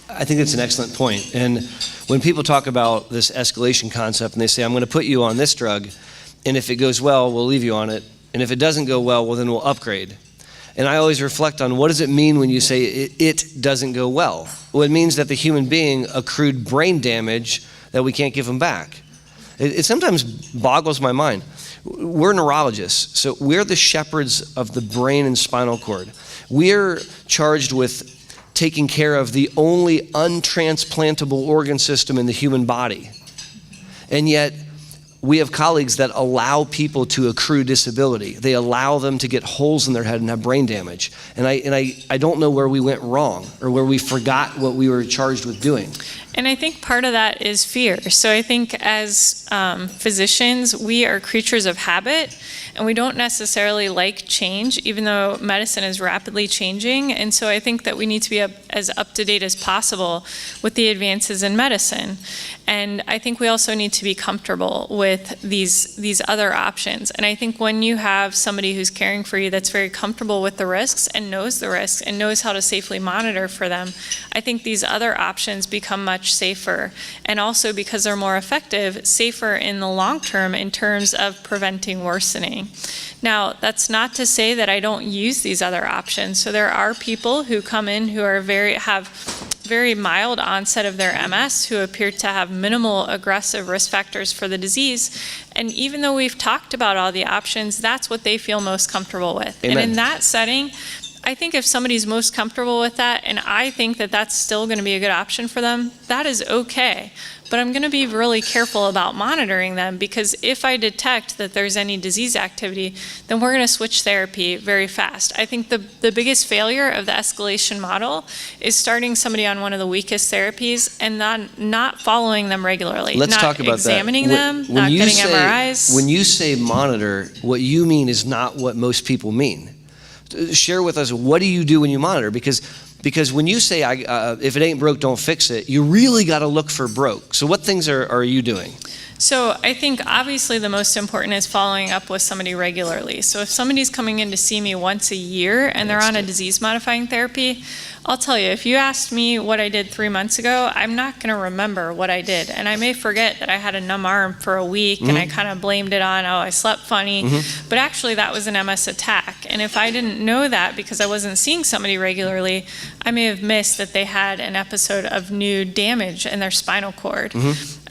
I think that's an excellent point. And when people talk about this escalation concept and they say, I'm going to put you on this drug, and if it goes well, we'll leave you on it. And if it doesn't go well, then we'll upgrade. And I always reflect on, what does it mean when you say it doesn't go well? Well, it means that the human being accrued brain damage that we can't give them back. It sometimes boggles my mind. We're neurologists, so we're the shepherds of the brain and spinal cord. We're charged with taking care of the only untransplantable organ system in the human body. And yet, we have colleagues that allow people to accrue disability. They allow them to get holes in their head and have brain damage. And I don't know where we went wrong or where we forgot what we were charged with doing. And I think part of that is fear. So I think as physicians, we are creatures of habit, and we don't necessarily like change, even though medicine is rapidly changing. And so I think that we need to be as up-to-date as possible with the advances in medicine. And I think we also need to be comfortable with these other options. And I think when you have somebody who's caring for you that's very comfortable with the risks and knows the risks and knows how to safely monitor for them, I think these other options become much safer. And also, because they're more effective, safer in the long term in terms of preventing worsening. Now, that's not to say that I don't use these other options. So there are people who come in who are have very mild onset of their MS, who appear to have minimal aggressive risk factors for the disease. And even though we've talked about all the options, that's what they feel most comfortable with. Amen. And in that setting, I think if somebody's most comfortable with that, and I think that that's still going to be a good option for them, that is okay. But I'm going to be really careful about monitoring them, because if I detect that there's any disease activity, then we're going to switch therapy very fast. I think the biggest failure of the escalation model is starting somebody on one of the weakest therapies and not following them regularly. Let's talk about examining that. them, not getting MRIs. When you say monitor, what you mean is not what most people mean. Share with us, what do you do when you monitor? Because when you say, if it ain't broke, don't fix it, you really got to look for broke. So what things are you doing? So I think obviously the most important is following up with somebody regularly. So if somebody's coming in to see me once a year and they're on a disease-modifying therapy, I'll tell you, if you asked me what I did 3 months ago, I'm not going to remember what I did. And I may forget that I had a numb arm for a week and I kind of blamed it on, I slept funny. But actually that was an MS attack. And if I didn't know that because I wasn't seeing somebody regularly, I may have missed that they had an episode of new damage in their spinal cord.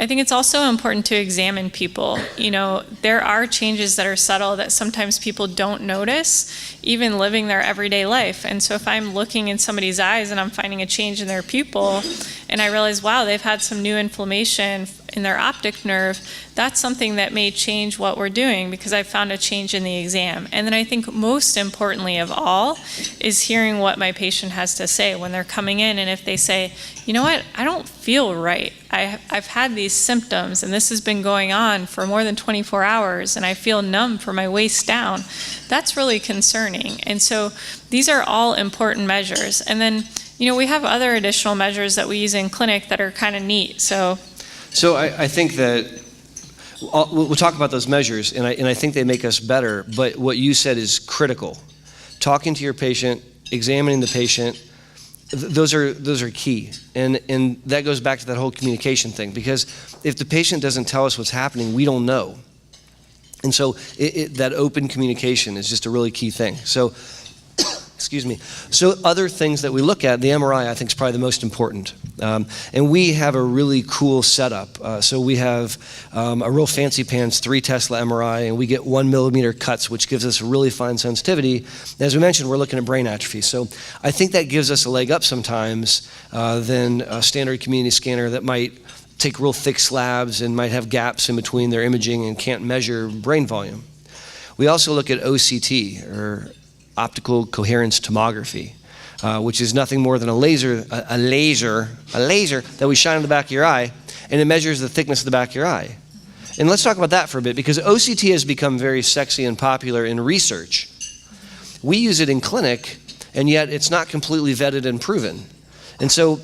I think it's also important to examine people. You know, there are changes that are subtle that sometimes people don't notice, even living their everyday life. And so if I'm looking in somebody's eyes and I'm finding a change in their pupil, and I realize, wow, they've had some new inflammation in their optic nerve, that's something that may change what we're doing because I found a change in the exam. And then I think most importantly of all is hearing what my patient has to say when they're coming in. And if they say, you know what, I don't feel right. I've had these symptoms and this has been going on for more than 24 hours and I feel numb from my waist down, that's really concerning. And so these are all important measures. And then, you know, we have other additional measures that we use in clinic that are kind of neat. So I think that we'll talk about those measures, and I think they make us better, but what you said is critical. Talking to your patient, examining the patient, those are key. And that goes back to that whole communication thing, because if the patient doesn't tell us what's happening, we don't know. And so that open communication is just a really key thing. So, excuse me. So other things that we look at, the MRI I think is probably the most important. And we have a really cool setup. So we have a real fancy pants 3 Tesla MRI, and we get 1 millimeter cuts, which gives us a really fine sensitivity. As we mentioned, we're looking at brain atrophy. So I think that gives us a leg up sometimes than a standard community scanner that might take real thick slabs and might have gaps in between their imaging and can't measure brain volume. We also look at OCT, or optical coherence tomography, which is nothing more than a laser that we shine on the back of your eye, and it measures the thickness of the back of your eye. And let's talk about that for a bit, because OCT has become very sexy and popular in research. We use it in clinic, and yet it's not completely vetted and proven. And so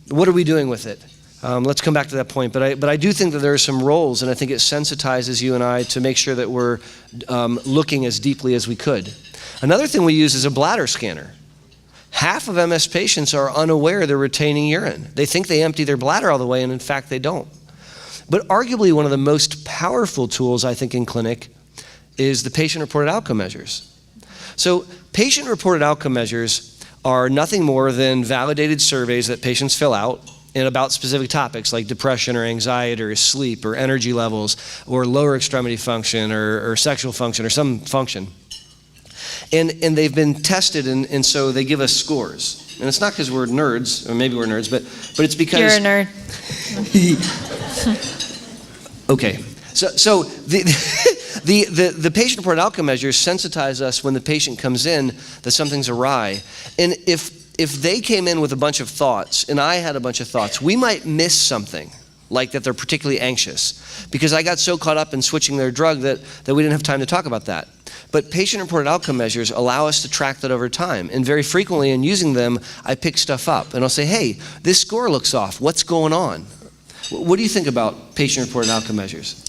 what are we doing with it? Let's come back to that point, but I do think that there are some roles, and I think it sensitizes you and I to make sure that we're looking as deeply as we could. Another thing we use is a bladder scanner. Half of MS patients are unaware they're retaining urine. They think they empty their bladder all the way, and in fact they don't. But arguably one of the most powerful tools, I think, in clinic is the patient-reported outcome measures. So patient-reported outcome measures are nothing more than validated surveys that patients fill out and about specific topics like depression or anxiety or sleep or energy levels or lower extremity function or sexual function or some function. And they've been tested, and so they give us scores. And it's not because we're nerds, or maybe we're nerds, but it's because... You're a nerd. Okay. So the patient-reported outcome measures sensitize us when the patient comes in that something's awry. And if they came in with a bunch of thoughts, and I had a bunch of thoughts, we might miss something, like that they're particularly anxious, because I got so caught up in switching their drug that we didn't have time to talk about that. But patient-reported outcome measures allow us to track that over time. And very frequently in using them, I pick stuff up, and I'll say, hey, this score looks off. What's going on? What do you think about patient-reported outcome measures?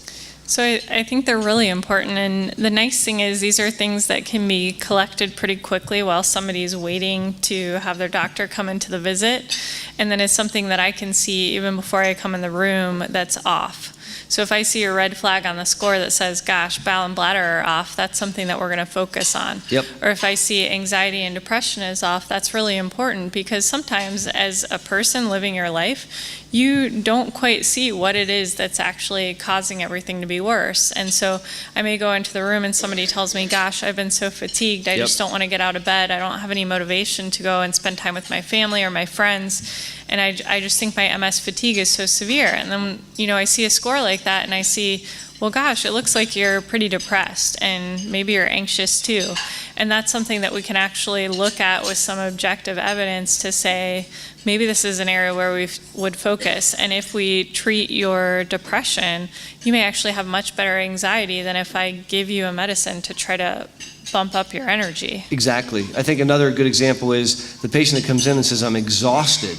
So I think they're really important, and the nice thing is these are things that can be collected pretty quickly while somebody's waiting to have their doctor come into the visit, and then it's something that I can see even before I come in the room that's off. So if I see a red flag on the score that says, gosh, bowel and bladder are off, that's something that we're going to focus on. Yep. Or if I see anxiety and depression is off, that's really important, because sometimes as a person living your life, you don't quite see what it is that's actually causing everything to be worse. And so I may go into the room and somebody tells me, gosh, I've been so fatigued, I just don't want to get out of bed, I don't have any motivation to go and spend time with my family or my friends, and I just think my MS fatigue is so severe. And then, I see a score like that and I see, well, gosh, it looks like you're pretty depressed and maybe you're anxious too. And that's something that we can actually look at with some objective evidence to say, maybe this is an area where we would focus. And if we treat your depression, you may actually have much better anxiety than if I give you a medicine to try to bump up your energy. Exactly. I think another good example is the patient that comes in and says, I'm exhausted.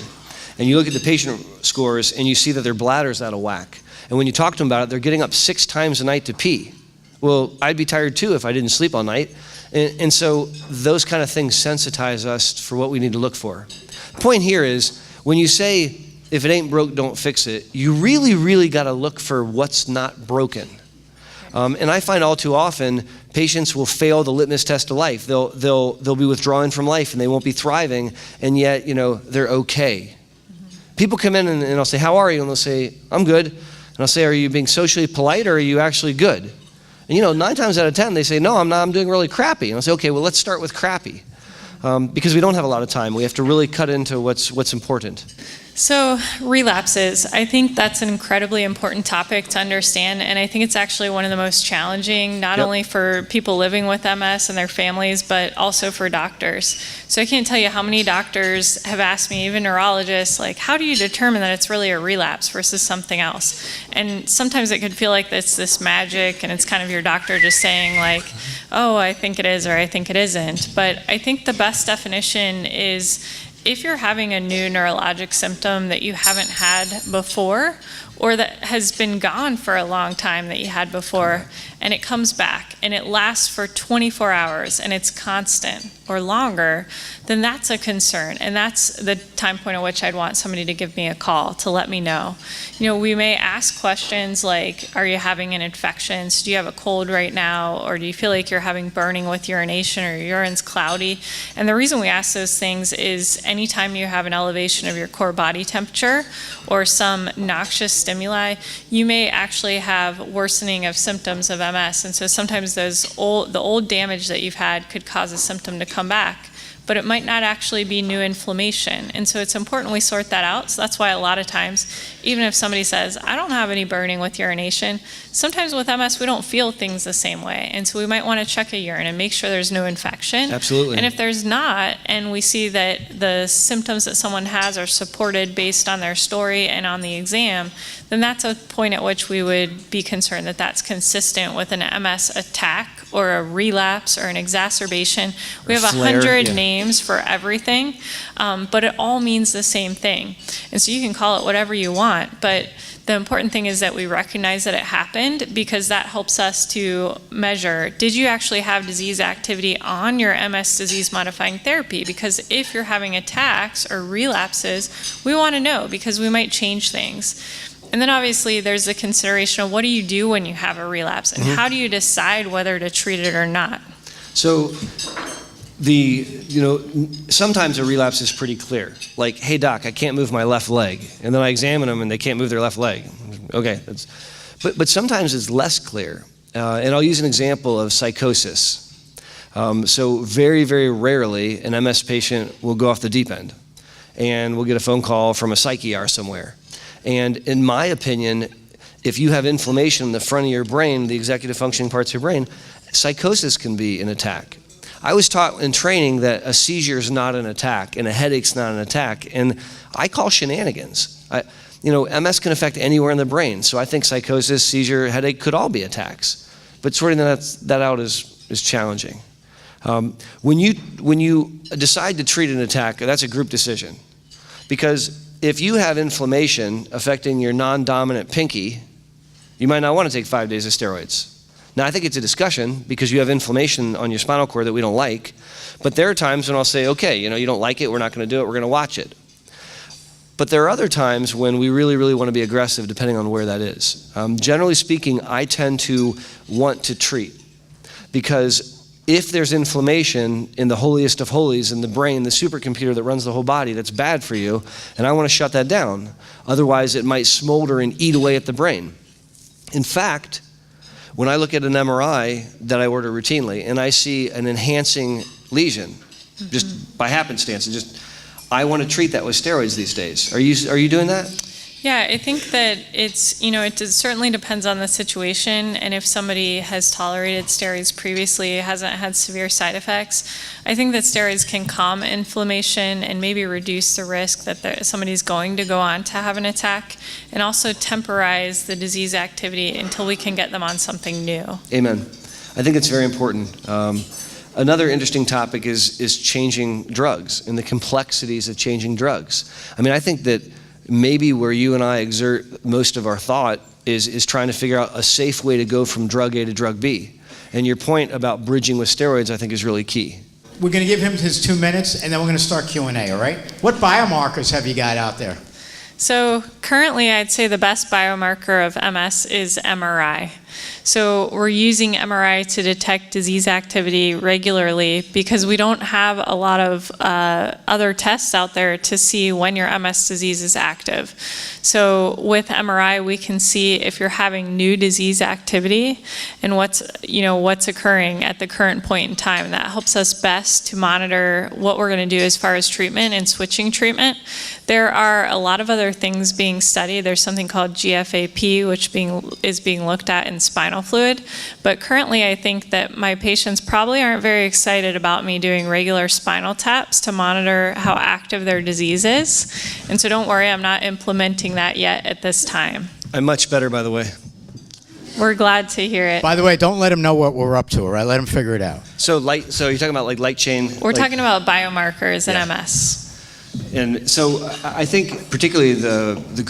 And you look at the patient scores and you see that their bladder's out of whack. And when you talk to them about it, they're getting up 6 times a night to pee. Well, I'd be tired too if I didn't sleep all night. And so those kind of things sensitize us for what we need to look for. The point here is, when you say, if it ain't broke, don't fix it, you really, really got to look for what's not broken. And I find all too often, patients will fail the litmus test of life. They'll be withdrawing from life and they won't be thriving, and yet, they're okay. People come in and I'll say, how are you? And they'll say, I'm good. And I'll say, are you being socially polite or are you actually good? And 9 times out of 10, they say, no, I'm not, I'm doing really crappy. And I'll say, okay, well, let's start with crappy. Because we don't have a lot of time. We have to really cut into what's important. So relapses, I think that's an incredibly important topic to understand, and I think it's actually one of the most challenging, not only for people living with MS and their families, but also for doctors. So I can't tell you how many doctors have asked me, even neurologists, like, how do you determine that it's really a relapse versus something else? And sometimes it could feel like it's this magic, and it's kind of your doctor just saying like, oh, I think it is, or I think it isn't. But I think the best definition is, if you're having a new neurologic symptom that you haven't had before, or that has been gone for a long time that you had before, and it comes back and it lasts for 24 hours and it's constant or longer, then that's a concern. And that's the time point at which I'd want somebody to give me a call to let me know. We may ask questions like, are you having an infection? So do you have a cold right now? Or do you feel like you're having burning with urination, or your urine's cloudy? And the reason we ask those things is anytime you have an elevation of your core body temperature or some noxious stimuli, you may actually have worsening of symptoms of MS. And so sometimes the old damage that you've had could cause a symptom to come back, but it might not actually be new inflammation. And so it's important we sort that out. So that's why a lot of times, even if somebody says, I don't have any burning with urination, sometimes with MS we don't feel things the same way. And so we might want to check a urine and make sure there's no infection. Absolutely. And if there's not, and we see that the symptoms that someone has are supported based on their story and on the exam, then that's a point at which we would be concerned that that's consistent with an MS attack or a relapse or an exacerbation. We have 100 names for everything, but it all means the same thing. And so you can call it whatever you want, but the important thing is that we recognize that it happened, because that helps us to measure, did you actually have disease activity on your MS disease-modifying therapy? Because if you're having attacks or relapses, we want to know, because we might change things. And then obviously there's the consideration of, what do you do when you have a relapse, and how do you decide whether to treat it or not? So sometimes a relapse is pretty clear. Like, hey doc, I can't move my left leg. And then I examine them and they can't move their left leg. Okay, but sometimes it's less clear. And I'll use an example of psychosis. So very, very rarely an MS patient will go off the deep end, and we'll get a phone call from a psych ER somewhere. And in my opinion, if you have inflammation in the front of your brain, the executive functioning parts of your brain, psychosis can be an attack. I was taught in training that a seizure is not an attack and a headache's not an attack, and I call shenanigans. MS can affect anywhere in the brain, so I think psychosis, seizure, headache could all be attacks. But sorting that out is challenging. When you decide to treat an attack, that's a group decision, because if you have inflammation affecting your non-dominant pinky, you might not want to take 5 days of steroids. Now, I think it's a discussion because you have inflammation on your spinal cord that we don't like, but there are times when I'll say, okay, you don't like it, we're not going to do it, we're going to watch it. But there are other times when we really, really want to be aggressive, depending on where that is. Generally speaking, I tend to want to treat, because if there's inflammation in the holiest of holies, in the brain, the supercomputer that runs the whole body, that's bad for you, and I want to shut that down. Otherwise, it might smolder and eat away at the brain. In fact, when I look at an MRI that I order routinely and I see an enhancing lesion, just by happenstance, I want to treat that with steroids these days. Are you doing that? Yeah, I think that it certainly depends on the situation, and if somebody has tolerated steroids previously, hasn't had severe side effects, I think that steroids can calm inflammation and maybe reduce the risk that somebody's going to go on to have an attack, and also temporize the disease activity until we can get them on something new. Amen. I think it's very important. Another interesting topic is changing drugs and the complexities of changing drugs. I think that maybe where you and I exert most of our thought is trying to figure out a safe way to go from drug A to drug B. And your point about bridging with steroids, I think, is really key. We're going to give him his 2 minutes, and then we're going to start Q&A, all right? What biomarkers have you got out there? So currently, I'd say the best biomarker of MS is MRI. So we're using MRI to detect disease activity regularly because we don't have a lot of other tests out there to see when your MS disease is active. So with MRI, we can see if you're having new disease activity and what's occurring at the current point in time. And that helps us best to monitor what we're going to do as far as treatment and switching treatment. There are a lot of other things being studied. There's something called GFAP, which is being looked at in spinal fluid. But currently, I think that my patients probably aren't very excited about me doing regular spinal taps to monitor how active their disease is. And so don't worry, I'm not implementing that yet at this time. I'm much better, by the way. We're glad to hear it. By the way, don't let him know what we're up to, all right? Let him figure it out. So you're talking about like light chain? We're talking about biomarkers in MS. And so I think particularly the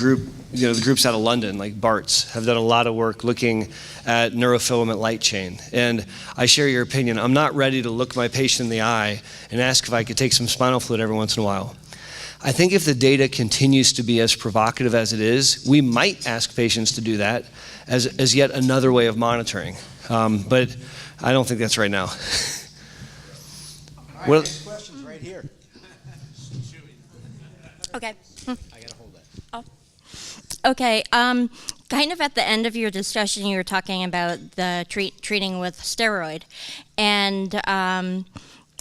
groups out of London, like BARTS, have done a lot of work looking at neurofilament light chain. And I share your opinion. I'm not ready to look my patient in the eye and ask if I could take some spinal fluid every once in a while. I think if the data continues to be as provocative as it is, we might ask patients to do that as yet another way of monitoring. But I don't think that's right now. All right, next question's right here. Okay. I gotta hold that. Oh. Okay. Kind of at the end of your discussion, you were talking about the treating with steroid, and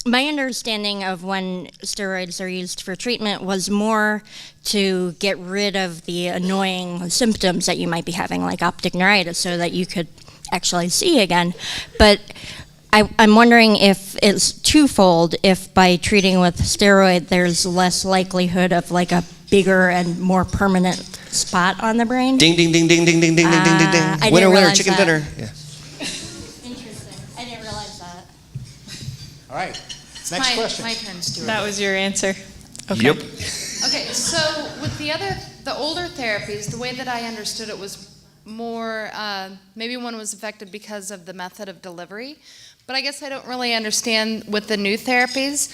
my understanding of when steroids are used for treatment was more to get rid of the annoying symptoms that you might be having, like optic neuritis, so that you could actually see again. But I'm wondering if it's twofold, if by treating with steroid there's less likelihood of like a bigger and more permanent spot on the brain. Ding, ding, ding, ding, ding, ding, ding, ding, ding, ding, ding. Winner, winner, chicken dinner. Yeah. Interesting. I didn't realize that. All right, next question. My turn, Stuart. That was your answer? Okay. Yep. Okay, so with the older therapies, the way that I understood it was more, maybe one was effective because of the method of delivery. But I guess I don't really understand with the new therapies.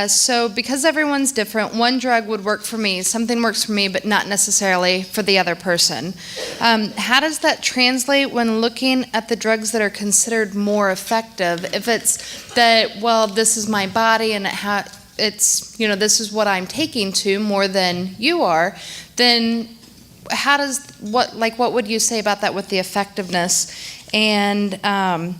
So because everyone's different, one drug would work for me, something works for me, but not necessarily for the other person. How does that translate when looking at the drugs that are considered more effective? If it's that, well, this is my body and it's, this is what I'm taking to more than you are, then what would you say about that with the effectiveness? And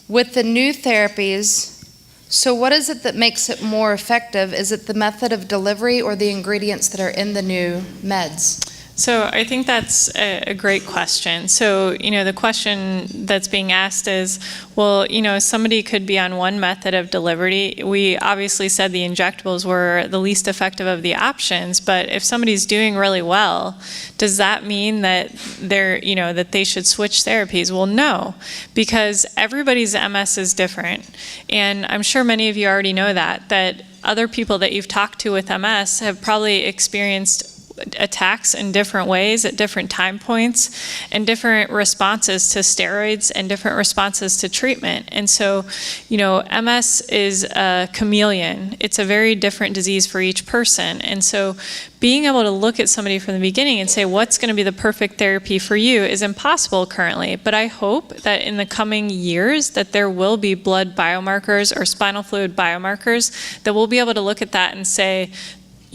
with the new therapies, so what is it that makes it more effective? Is it the method of delivery or the ingredients that are in the new meds? So I think that's a great question. So, the question that's being asked is, well, somebody could be on one method of delivery. We obviously said the injectables were the least effective of the options, but if somebody's doing really well, does that mean that that they should switch therapies? Well, no, because everybody's MS is different. And I'm sure many of you already know that other people that you've talked to with MS have probably experienced attacks in different ways at different time points and different responses to steroids and different responses to treatment. And so, MS is a chameleon. It's a very different disease for each person. And so being able to look at somebody from the beginning and say what's going to be the perfect therapy for you is impossible currently. But I hope that in the coming years that there will be blood biomarkers or spinal fluid biomarkers that we'll be able to look at that and say,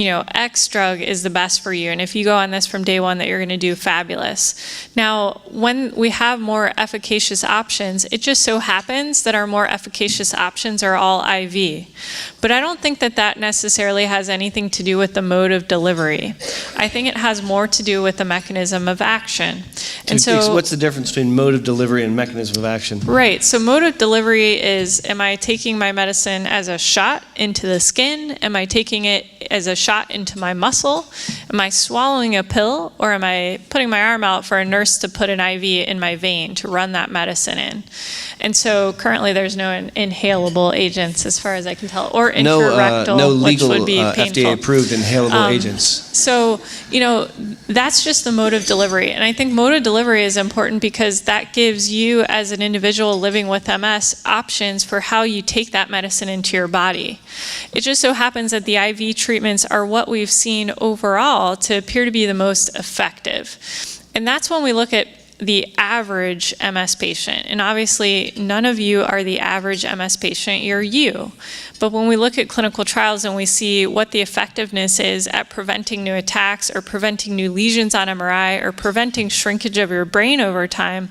X drug is the best for you. And if you go on this from day one, that you're going to do fabulous. Now, when we have more efficacious options, it just so happens that our more efficacious options are all IV. But I don't think that necessarily has anything to do with the mode of delivery. I think it has more to do with the mechanism of action. And so what's the difference between mode of delivery and mechanism of action? Right. So mode of delivery is, am I taking my medicine as a shot into the skin? Am I taking it as a shot into my muscle? Am I swallowing a pill, or am I putting my arm out for a nurse to put an IV in my vein to run that medicine in? And so currently there's no inhalable agents as far as I can tell, or intrarectal, no legal, which would be painful. FDA-approved inhalable agents. So, that's just the mode of delivery. And I think mode of delivery is important because that gives you as an individual living with MS options for how you take that medicine into your body. It just so happens that the IV treatments are what we've seen overall to appear to be the most effective. And that's when we look at the average MS patient. And obviously, none of you are the average MS patient, you're you. But when we look at clinical trials and we see what the effectiveness is at preventing new attacks or preventing new lesions on MRI or preventing shrinkage of your brain over time,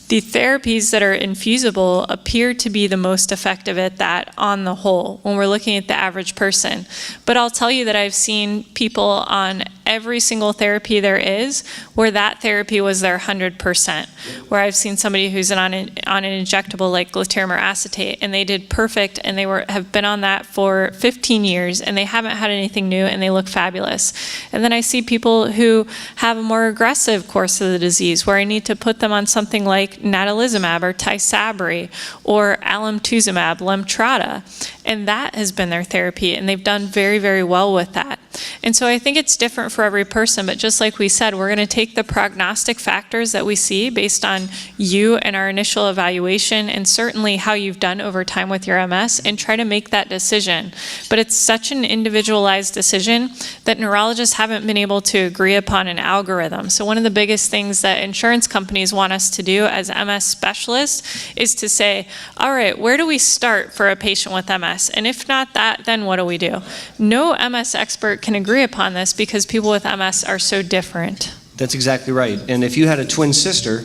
the therapies that are infusible appear to be the most effective at that on the whole when we're looking at the average person. But I'll tell you that I've seen people on every single therapy there is where that therapy was their 100%, where I've seen somebody who's on an injectable like glatiramer acetate, and they did perfect, and they have been on that for 15 years, and they haven't had anything new, and they look fabulous. And then I see people who have a more aggressive course of the disease, where I need to put them on something like natalizumab or Tysabri or alemtuzumab, Lemtrada, and that has been their therapy, and they've done very, very well with that. And so I think it's different for every person, but just like we said, we're going to take the prognostic factors that we see based on you and our initial evaluation, and certainly how you've done over time with your MS, and try to make that decision. But it's such an individualized decision that neurologists haven't been able to agree upon an algorithm. So one of the biggest things that insurance companies want us to do as MS specialists is to say, all right, where do we start for a patient with MS? And if not that, then what do we do? No MS expert can agree upon this because people with MS are so different. That's exactly right. And if you had a twin sister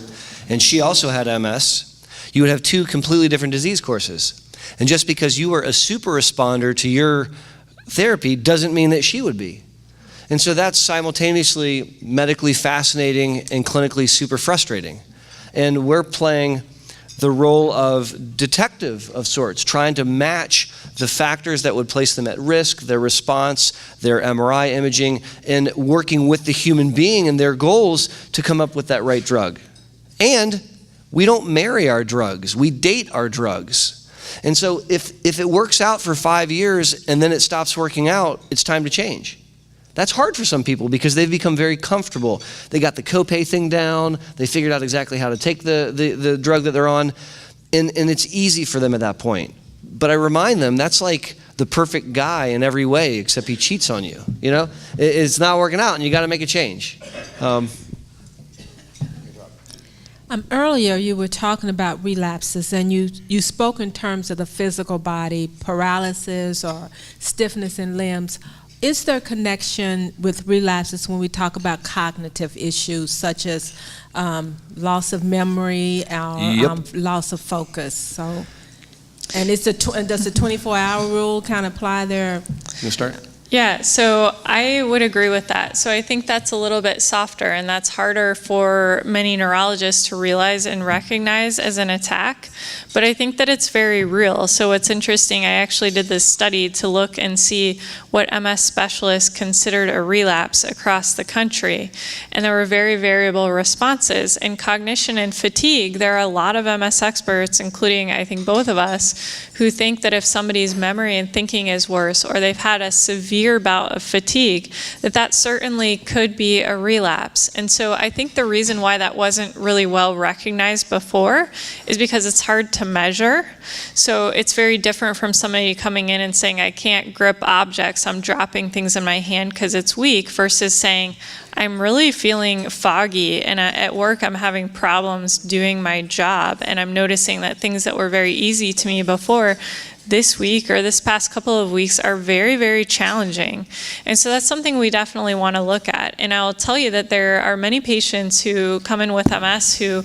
and she also had MS, you would have two completely different disease courses. And just because you were a super responder to your therapy doesn't mean that she would be. And so that's simultaneously medically fascinating and clinically super frustrating. And we're playing the role of detective of sorts, trying to match the factors that would place them at risk, their response, their MRI imaging, and working with the human being and their goals to come up with that right drug. And we don't marry our drugs, we date our drugs. And so if it works out for 5 years and then it stops working out, it's time to change. That's hard for some people because they've become very comfortable. They got the copay thing down, they figured out exactly how to take the drug that they're on, and it's easy for them at that point. But I remind them that's like the perfect guy in every way except he cheats on you. You know, it's not working out and you got to make a change. Earlier you were talking about relapses, and you spoke in terms of the physical body, paralysis or stiffness in limbs. Is there a connection with relapses when we talk about cognitive issues such as loss of memory or loss of focus? So, and does the 24-hour rule kind of apply there? You start? Yeah, so I would agree with that. So I think that's a little bit softer, and that's harder for many neurologists to realize and recognize as an attack. But I think that it's very real. So what's interesting, I actually did this study to look and see what MS specialists considered a relapse across the country. And there were very variable responses. In cognition and fatigue, there are a lot of MS experts, including I think both of us, who think that if somebody's memory and thinking is worse, or they've had a severe bout of fatigue, that certainly could be a relapse. And so I think the reason why that wasn't really well recognized before is because it's hard to measure. So it's very different from somebody coming in and saying, I can't grip objects, I'm dropping things in my hand because it's weak, versus saying, I'm really feeling foggy, and at work I'm having problems doing my job, and I'm noticing that things that were very easy to me before, this week or this past couple of weeks are very, very challenging. And so that's something we definitely want to look at. And I'll tell you that there are many patients who come in with MS who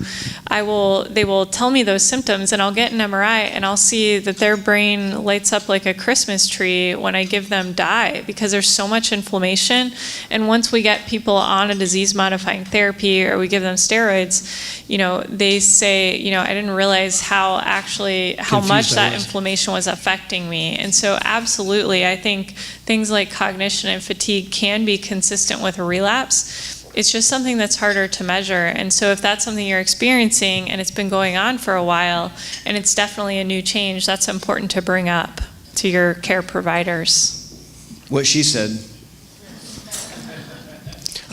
they will tell me those symptoms, and I'll get an MRI and I'll see that their brain lights up like a Christmas tree when I give them dye, because there's so much inflammation. And once we get people on a disease-modifying therapy or we give them steroids, they say, I didn't realize how much that inflammation was affecting me. And so absolutely, I think things like cognition and fatigue can be consistent with a relapse. It's just something that's harder to measure. And so if that's something you're experiencing and it's been going on for a while and it's definitely a new change, that's important to bring up to your care providers. What she said.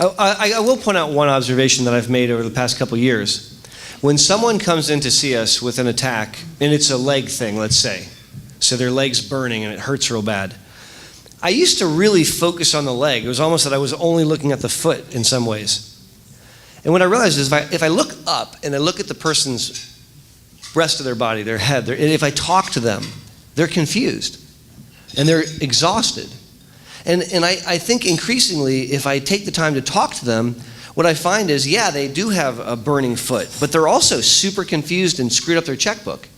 I will point out one observation that I've made over the past couple years. When someone comes in to see us with an attack, and it's a leg thing, let's say, so their leg's burning and it hurts real bad, I used to really focus on the leg. It was almost that I was only looking at the foot in some ways. And what I realized is if I look up and I look at the person's rest of their body, their head, and if I talk to them, they're confused and they're exhausted. And I think increasingly, if I take the time to talk to them, what I find is, yeah, they do have a burning foot, but they're also super confused and screwed up their checkbook.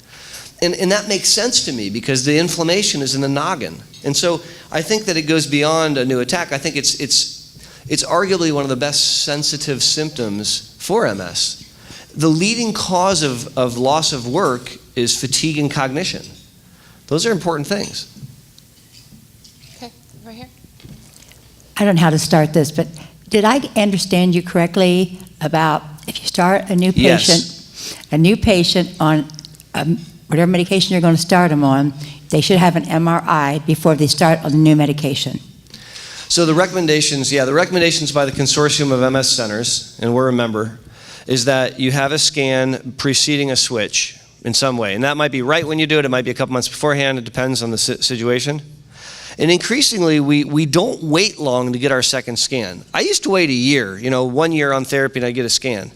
And that makes sense to me because the inflammation is in the noggin. And so I think that it goes beyond a new attack. I think it's arguably one of the best sensitive symptoms for MS. The leading cause of loss of work is fatigue and cognition. Those are important things. Okay, right here. I don't know how to start this, but did I understand you correctly about if you start a new patient, on whatever medication you're going to start them on, they should have an MRI before they start on the new medication? So the recommendations by the Consortium of MS Centers, and we're a member, is that you have a scan preceding a switch in some way. And that might be right when you do it. It might be a couple months beforehand. It depends on the situation. And increasingly, we don't wait long to get our second scan. I used to wait a year, 1 year on therapy and I get a scan.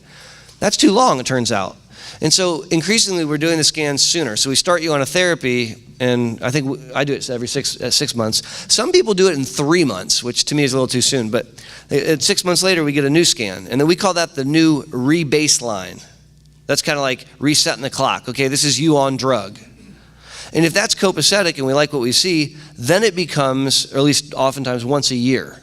That's too long, it turns out. And so increasingly, we're doing the scans sooner. So we start you on a therapy, and I think I do it every 6 months. Some people do it in 3 months, which to me is a little too soon. But 6 months later, we get a new scan. And then we call that the new re-baseline. That's kind of like resetting the clock. Okay, this is you on drug. And if that's copacetic and we like what we see, then it becomes, or at least oftentimes once a year.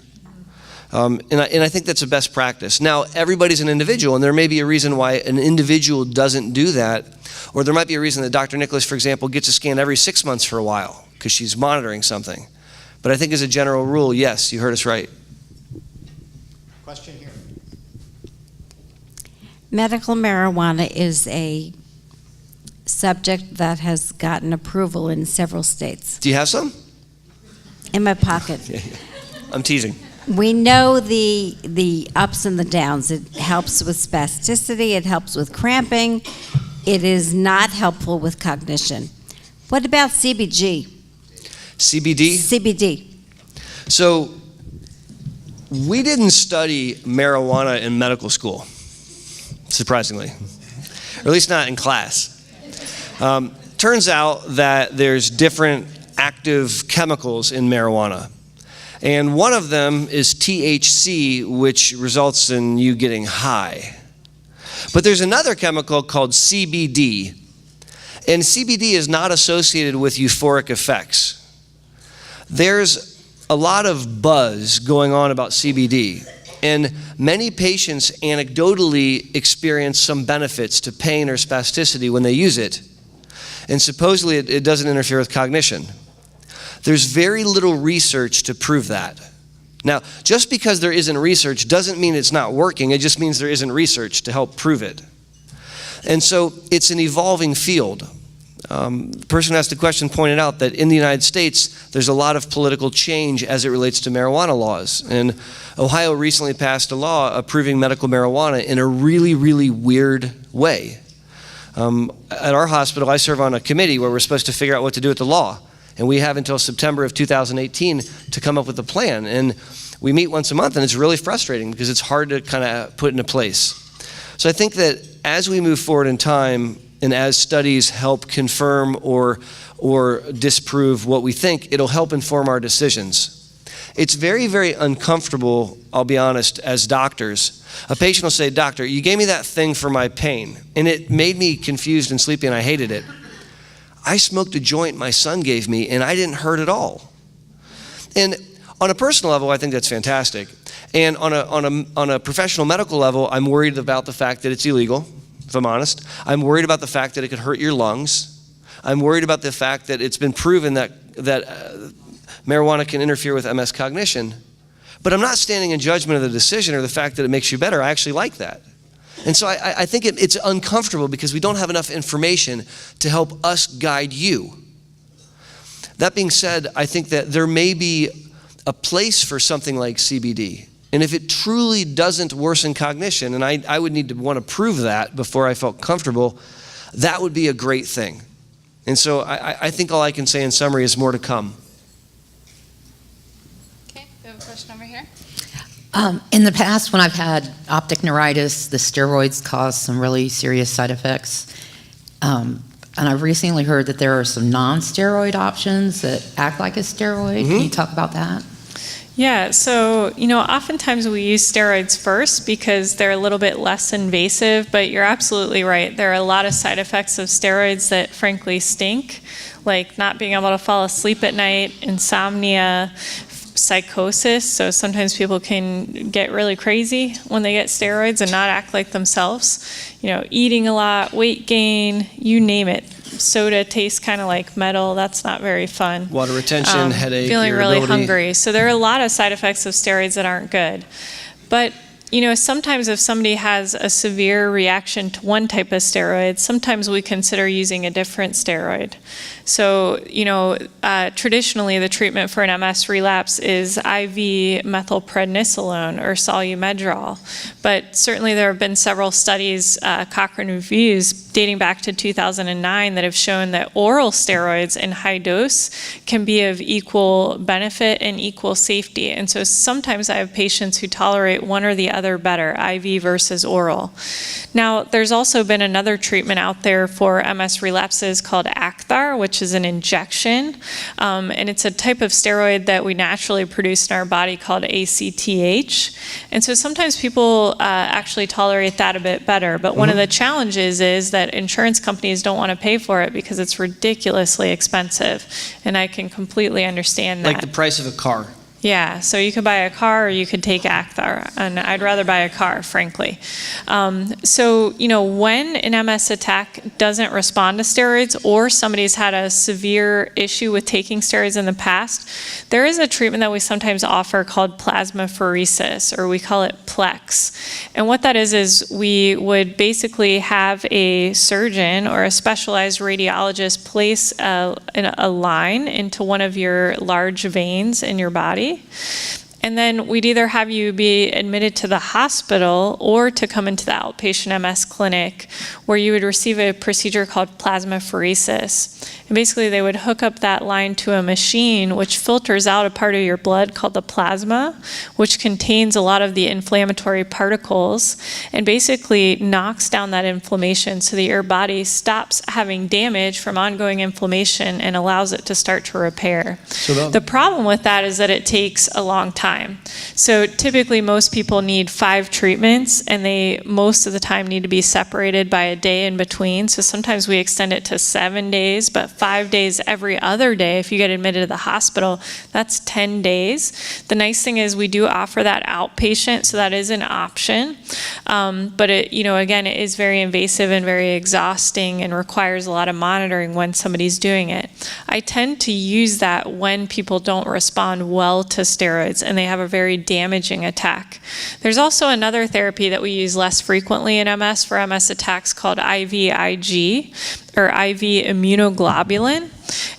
And I think that's a best practice. Now, everybody's an individual, and there may be a reason why an individual doesn't do that, or there might be a reason that Dr. Nicholas, for example, gets a scan every 6 months for a while because she's monitoring something. But I think as a general rule, yes, you heard us right. Question here. Medical marijuana is a subject that has gotten approval in several states. Do you have some? In my pocket. I'm teasing. We know the ups and the downs. It helps with spasticity, it helps with cramping. It is not helpful with cognition. What about CBG? CBD? CBD. So we didn't study marijuana in medical school, surprisingly, or at least not in class. Turns out that there's different active chemicals in marijuana. And one of them is THC, which results in you getting high. But there's another chemical called CBD. And CBD is not associated with euphoric effects. There's a lot of buzz going on about CBD. And many patients anecdotally experience some benefits to pain or spasticity when they use it. And supposedly it doesn't interfere with cognition. There's very little research to prove that. Now, just because there isn't research doesn't mean it's not working. It just means there isn't research to help prove it. And so it's an evolving field. The person who asked the question pointed out that in the United States, there's a lot of political change as it relates to marijuana laws. And Ohio recently passed a law approving medical marijuana in a really, really weird way. At our hospital, I serve on a committee where we're supposed to figure out what to do with the law. And we have until September of 2018 to come up with a plan. And we meet once a month, and it's really frustrating because it's hard to kind of put into place. So I think that as we move forward in time, and as studies help confirm or disprove what we think, it'll help inform our decisions. It's very, very uncomfortable, I'll be honest, as doctors. A patient will say, "Doctor, you gave me that thing for my pain, and it made me confused and sleepy, and I hated it. I smoked a joint my son gave me, and I didn't hurt at all." And on a personal level, I think that's fantastic. And on a professional medical level, I'm worried about the fact that it's illegal, if I'm honest. I'm worried about the fact that it could hurt your lungs. I'm worried about the fact that it's been proven that marijuana can interfere with MS cognition. But I'm not standing in judgment of the decision or the fact that it makes you better. I actually like that. And so I think it's uncomfortable because we don't have enough information to help us guide you. That being said, I think that there may be a place for something like CBD. And if it truly doesn't worsen cognition, and I would need to want to prove that before I felt comfortable, that would be a great thing. And so I think all I can say in summary is more to come. Okay, we have a question over here. In the past, when I've had optic neuritis, the steroids cause some really serious side effects. And I've recently heard that there are some non-steroid options that act like a steroid. Can you talk about that? Yeah, so, oftentimes we use steroids first because they're a little bit less invasive, but you're absolutely right. There are a lot of side effects of steroids that frankly stink, like not being able to fall asleep at night, insomnia, psychosis. So sometimes people can get really crazy when they get steroids and not act like themselves. Eating a lot, weight gain, you name it. Soda tastes kind of like metal. That's not very fun. Water retention, headache, feeling really irritability. hungry. So there are a lot of side effects of steroids that aren't good. But sometimes if somebody has a severe reaction to one type of steroid, sometimes we consider using a different steroid. So, traditionally the treatment for an MS relapse is IV methylprednisolone or solumedrol. But certainly there have been several studies, Cochrane reviews, dating back to 2009 that have shown that oral steroids in high dose can be of equal benefit and equal safety. And so sometimes I have patients who tolerate one or the other better, IV versus oral. Now, there's also been another treatment out there for MS relapses called Acthar, which is an injection. And it's a type of steroid that we naturally produce in our body called ACTH. And so sometimes people actually tolerate that a bit better. But one of the challenges is that insurance companies don't want to pay for it because it's ridiculously expensive. And I can completely understand that. Like the price of a car. Yeah, so you could buy a car or you could take Acthar, and I'd rather buy a car, frankly. So, when an MS attack doesn't respond to steroids or somebody's had a severe issue with taking steroids in the past, there is a treatment that we sometimes offer called plasmapheresis, or we call it PLEX. And what that is we would basically have a surgeon or a specialized radiologist place a line into one of your large veins in your body. And then we'd either have you be admitted to the hospital or to come into the outpatient MS clinic where you would receive a procedure called plasmapheresis. And basically they would hook up that line to a machine which filters out a part of your blood called the plasma, which contains a lot of the inflammatory particles and basically knocks down that inflammation so that your body stops having damage from ongoing inflammation and allows it to start to repair. The problem with that is that it takes a long time. So typically most people need 5 treatments and they most of the time need to be separated by a day in between. So sometimes we extend it to 7 days, but 5 days every other day. If you get admitted to the hospital, that's 10 days. The nice thing is we do offer that outpatient, so that is an option. But it, again, it is very invasive and very exhausting and requires a lot of monitoring when somebody's doing it. I tend to use that when people don't respond well to steroids and they have a very damaging attack. There's also another therapy that we use less frequently in MS for MS attacks called IVIG, or IV immunoglobulin.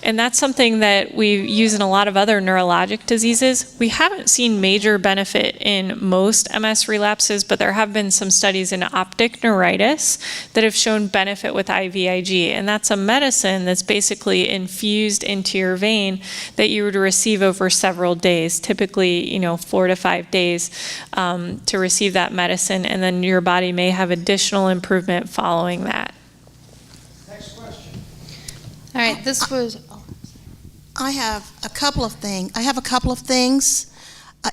And that's something that we use in a lot of other neurologic diseases. We haven't seen major benefit in most MS relapses, but there have been some studies in optic neuritis that have shown benefit with IVIG. And that's a medicine that's basically infused into your vein that you would receive over several days, typically 4 to 5 days to receive that medicine. And then your body may have additional improvement following that. All right, this was. I have a couple of things.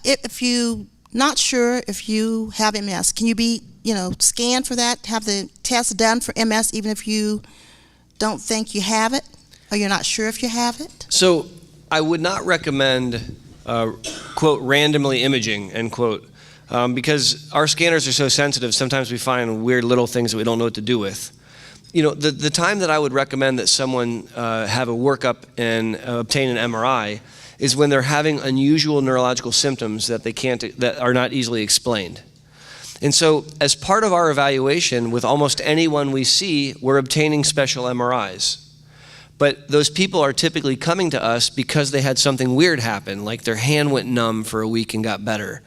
If you not sure if you have MS, can you be, scanned for that? Have the test done for MS, even if you don't think you have it, or you're not sure if you have it? So I would not recommend, quote, randomly imaging, end quote, because our scanners are so sensitive. Sometimes we find weird little things that we don't know what to do with. the time that I would recommend that someone have a workup and obtain an MRI is when they're having unusual neurological symptoms that are not easily explained. And so as part of our evaluation with almost anyone we see, we're obtaining special MRIs. But those people are typically coming to us because they had something weird happen, like their hand went numb for a week and got better.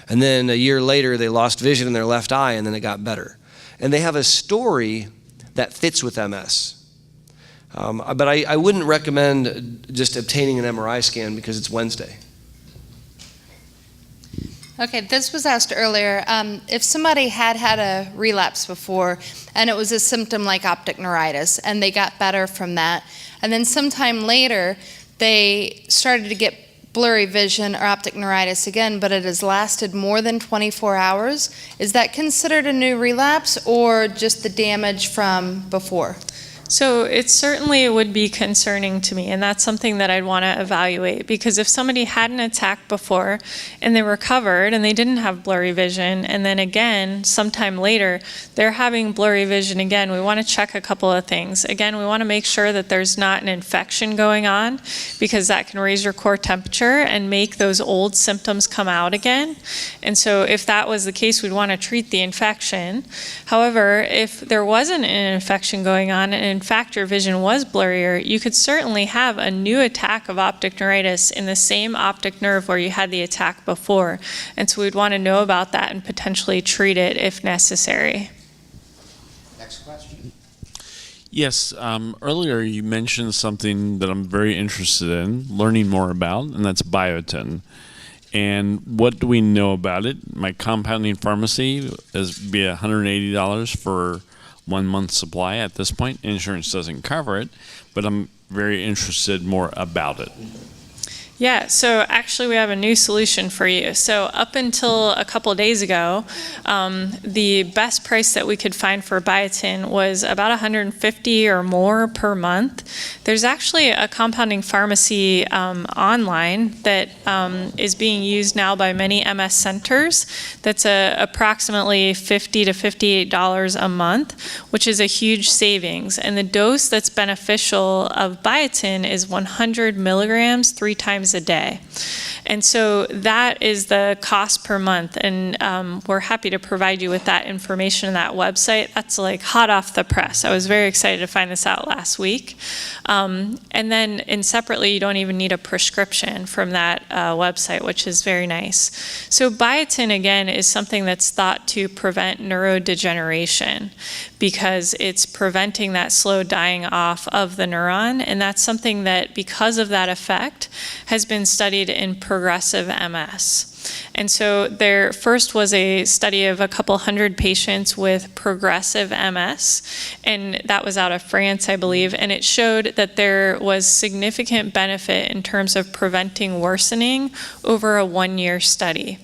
And then a year later, they lost vision in their left eye and then it got better. And they have a story that fits with MS. But I wouldn't recommend just obtaining an MRI scan because it's Wednesday. Okay, this was asked earlier. If somebody had had a relapse before and it was a symptom like optic neuritis and they got better from that, and then sometime later they started to get blurry vision or optic neuritis again, but it has lasted more than 24 hours, is that considered a new relapse or just the damage from before? So it certainly would be concerning to me, and that's something that I'd want to evaluate, because if somebody had an attack before and they recovered and they didn't have blurry vision, and then again, sometime later, they're having blurry vision again, we want to check a couple of things. Again, we want to make sure that there's not an infection going on, because that can raise your core temperature and make those old symptoms come out again. And so if that was the case, we'd want to treat the infection. However, if there wasn't an infection going on, and in fact your vision was blurrier, you could certainly have a new attack of optic neuritis in the same optic nerve where you had the attack before. And so we'd want to know about that and potentially treat it if necessary. Next question. Yes, earlier you mentioned something that I'm very interested in learning more about, and that's biotin. And what do we know about it? My compounding pharmacy is be $180 for 1 month supply at this point. Insurance doesn't cover it, but I'm very interested more about it. Yeah, so actually we have a new solution for you. So up until a couple of days ago, the best price that we could find for biotin was about $150 or more per month. There's actually a compounding pharmacy online that is being used now by many MS centers. That's approximately $50 to $58 a month, which is a huge savings. And the dose that's beneficial of biotin is 100 milligrams 3 times a day. And so that is the cost per month, and we're happy to provide you with that information on that website. That's like hot off the press. I was very excited to find this out last week. And then separately, you don't even need a prescription from that website, which is very nice. So biotin, again, is something that's thought to prevent neurodegeneration because it's preventing that slow dying off of the neuron, and that's something that, because of that effect, has been studied in progressive MS. And so there first was a study of a couple hundred patients with progressive MS, and that was out of France, I believe, and it showed that there was significant benefit in terms of preventing worsening over a 1-year study.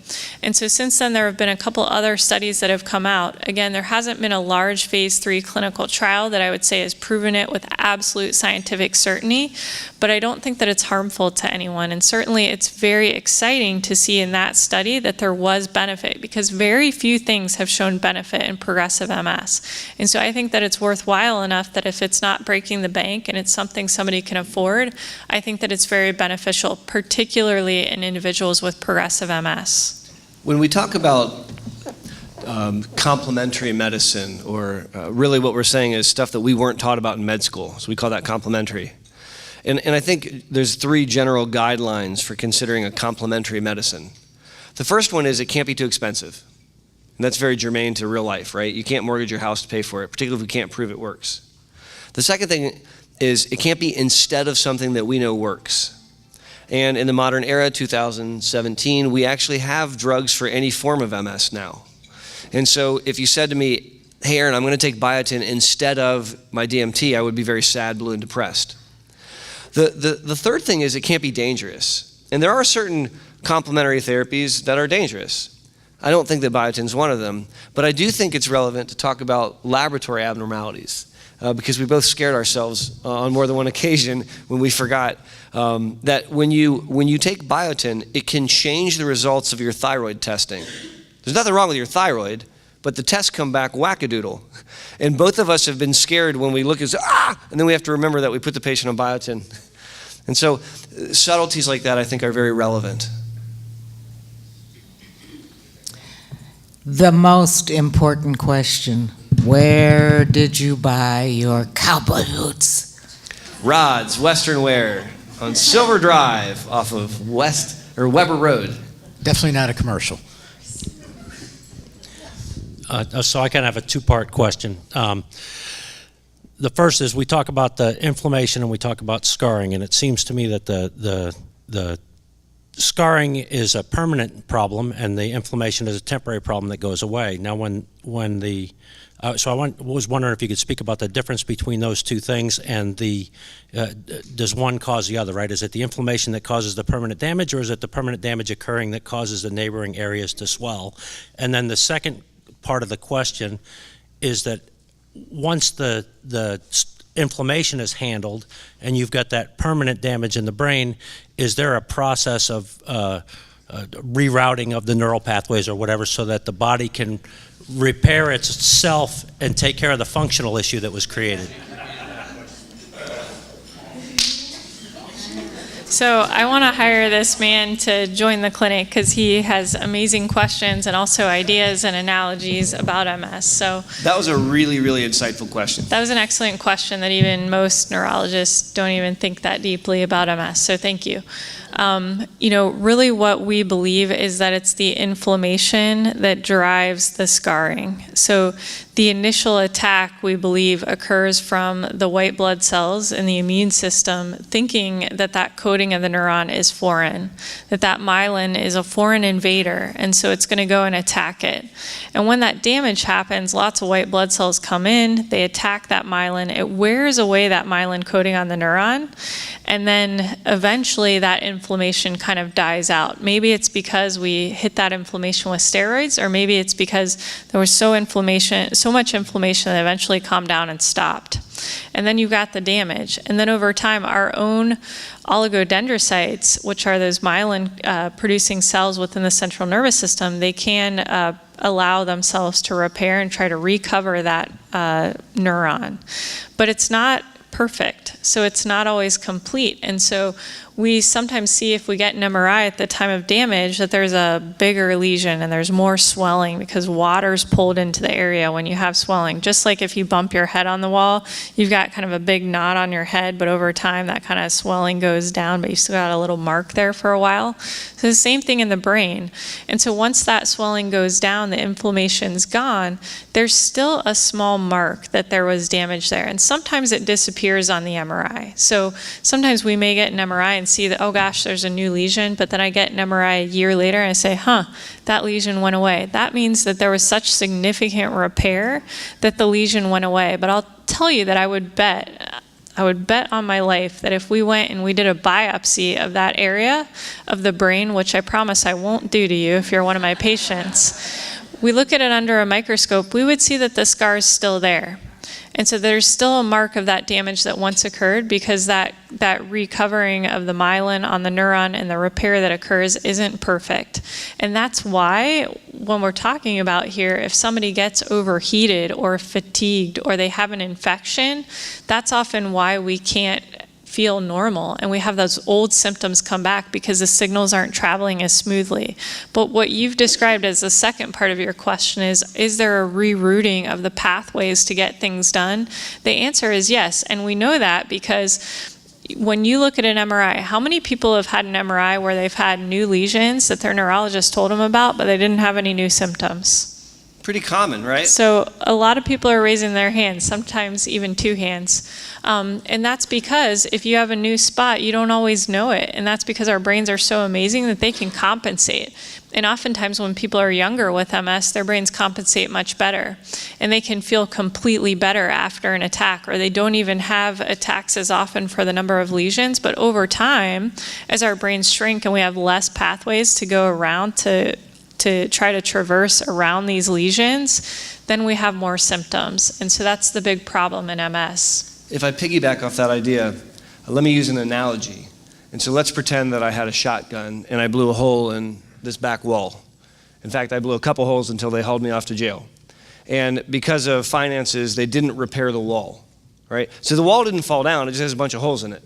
And so since then, there have been a couple other studies that have come out. Again, there hasn't been a large phase 3 clinical trial that I would say has proven it with absolute scientific certainty, but I don't think that it's harmful to anyone. And certainly it's very exciting to see in that study that there was benefit, because very few things have shown benefit in progressive MS. And so I think that it's worthwhile enough that if it's not breaking the bank and it's something somebody can afford, I think that it's very beneficial, particularly in individuals with progressive MS. When we talk about complementary medicine, or really what we're saying is stuff that we weren't taught about in med school, so we call that complementary. And I think there's 3 general guidelines for considering a complementary medicine. The first one is it can't be too expensive. And that's very germane to real life, right? You can't mortgage your house to pay for it, particularly if we can't prove it works. The second thing is it can't be instead of something that we know works. And in the modern era, 2017, we actually have drugs for any form of MS now. And so if you said to me, hey Aaron, I'm going to take biotin instead of my DMT, I would be very sad, blue, and depressed. The third thing is it can't be dangerous. And there are certain complementary therapies that are dangerous. I don't think that biotin is one of them, but I do think it's relevant to talk about laboratory abnormalities because we both scared ourselves on more than one occasion when we forgot that when you take biotin, it can change the results of your thyroid testing. There's nothing wrong with your thyroid, but the tests come back wackadoodle. And both of us have been scared when we look and say, and then we have to remember that we put the patient on biotin. And so subtleties like that I think are very relevant. The most important question, where did you buy your cowboy boots? Rods, Western Wear, on Silver Drive off of Weber Road. Definitely not a commercial. So I kind of have a two-part question. The first is we talk about the inflammation and we talk about scarring, and it seems to me that the scarring is a permanent problem and the inflammation is a temporary problem that goes away. Now, so I was wondering if you could speak about the difference between those two things and does one cause the other, right? Is it the inflammation that causes the permanent damage, or is it the permanent damage occurring that causes the neighboring areas to swell? And then the second part of the question is that once the inflammation is handled and you've got that permanent damage in the brain, is there a process of rerouting of the neural pathways or whatever so that the body can repair itself and take care of the functional issue that was created? So I want to hire this man to join the clinic because he has amazing questions and also ideas and analogies about MS. So that was a really, really insightful question. That was an excellent question that even most neurologists don't even think that deeply about MS. So thank you. Really what we believe is that it's the inflammation that drives the scarring. So the initial attack, we believe, occurs from the white blood cells in the immune system thinking that that coating of the neuron is foreign, that myelin is a foreign invader, and so it's going to go and attack it. And when that damage happens, lots of white blood cells come in, they attack that myelin, it wears away that myelin coating on the neuron, and then eventually that inflammation kind of dies out. Maybe it's because we hit that inflammation with steroids, or maybe it's because there was so much inflammation that eventually calmed down and stopped. And then you've got the damage. And then over time, our own oligodendrocytes, which are those myelin producing cells within the central nervous system, they can allow themselves to repair and try to recover that neuron. But it's not perfect, so it's not always complete. And so we sometimes see, if we get an MRI at the time of damage, that there's a bigger lesion and there's more swelling because water's pulled into the area when you have swelling. Just like if you bump your head on the wall, you've got kind of a big knot on your head, but over time that kind of swelling goes down, but you still got a little mark there for a while. So the same thing in the brain. And so once that swelling goes down, the inflammation's gone, there's still a small mark that there was damage there. And sometimes it disappears on the MRI. So sometimes we may get an MRI and see that, oh gosh, there's a new lesion, but then I get an MRI a year later and I say, that lesion went away. That means that there was such significant repair that the lesion went away. But I'll tell you that I would bet on my life that if we went and we did a biopsy of that area of the brain, which I promise I won't do to you if you're one of my patients, we look at it under a microscope, we would see that the scar is still there. And so there's still a mark of that damage that once occurred, because that recovering of the myelin on the neuron and the repair that occurs isn't perfect. And that's why when we're talking about here, if somebody gets overheated or fatigued or they have an infection, that's often why we can't feel normal and we have those old symptoms come back, because the signals aren't traveling as smoothly. But what you've described as the second part of your question is there a rerouting of the pathways to get things done? The answer is yes, and we know that because when you look at an MRI, how many people have had an MRI where they've had new lesions that their neurologist told them about, but they didn't have any new symptoms? Pretty common, right? So a lot of people are raising their hands, sometimes even two hands. And that's because if you have a new spot, you don't always know it. And that's because our brains are so amazing that they can compensate. And oftentimes when people are younger with MS, their brains compensate much better. And they can feel completely better after an attack, or they don't even have attacks as often for the number of lesions. But over time, as our brains shrink and we have less pathways to go around to try to traverse around these lesions, then we have more symptoms. And so that's the big problem in MS. If I piggyback off that idea, let me use an analogy. And so let's pretend that I had a shotgun and I blew a hole in this back wall. In fact, I blew a couple holes until they hauled me off to jail. And because of finances, they didn't repair the wall, right? So the wall didn't fall down, it just has a bunch of holes in it.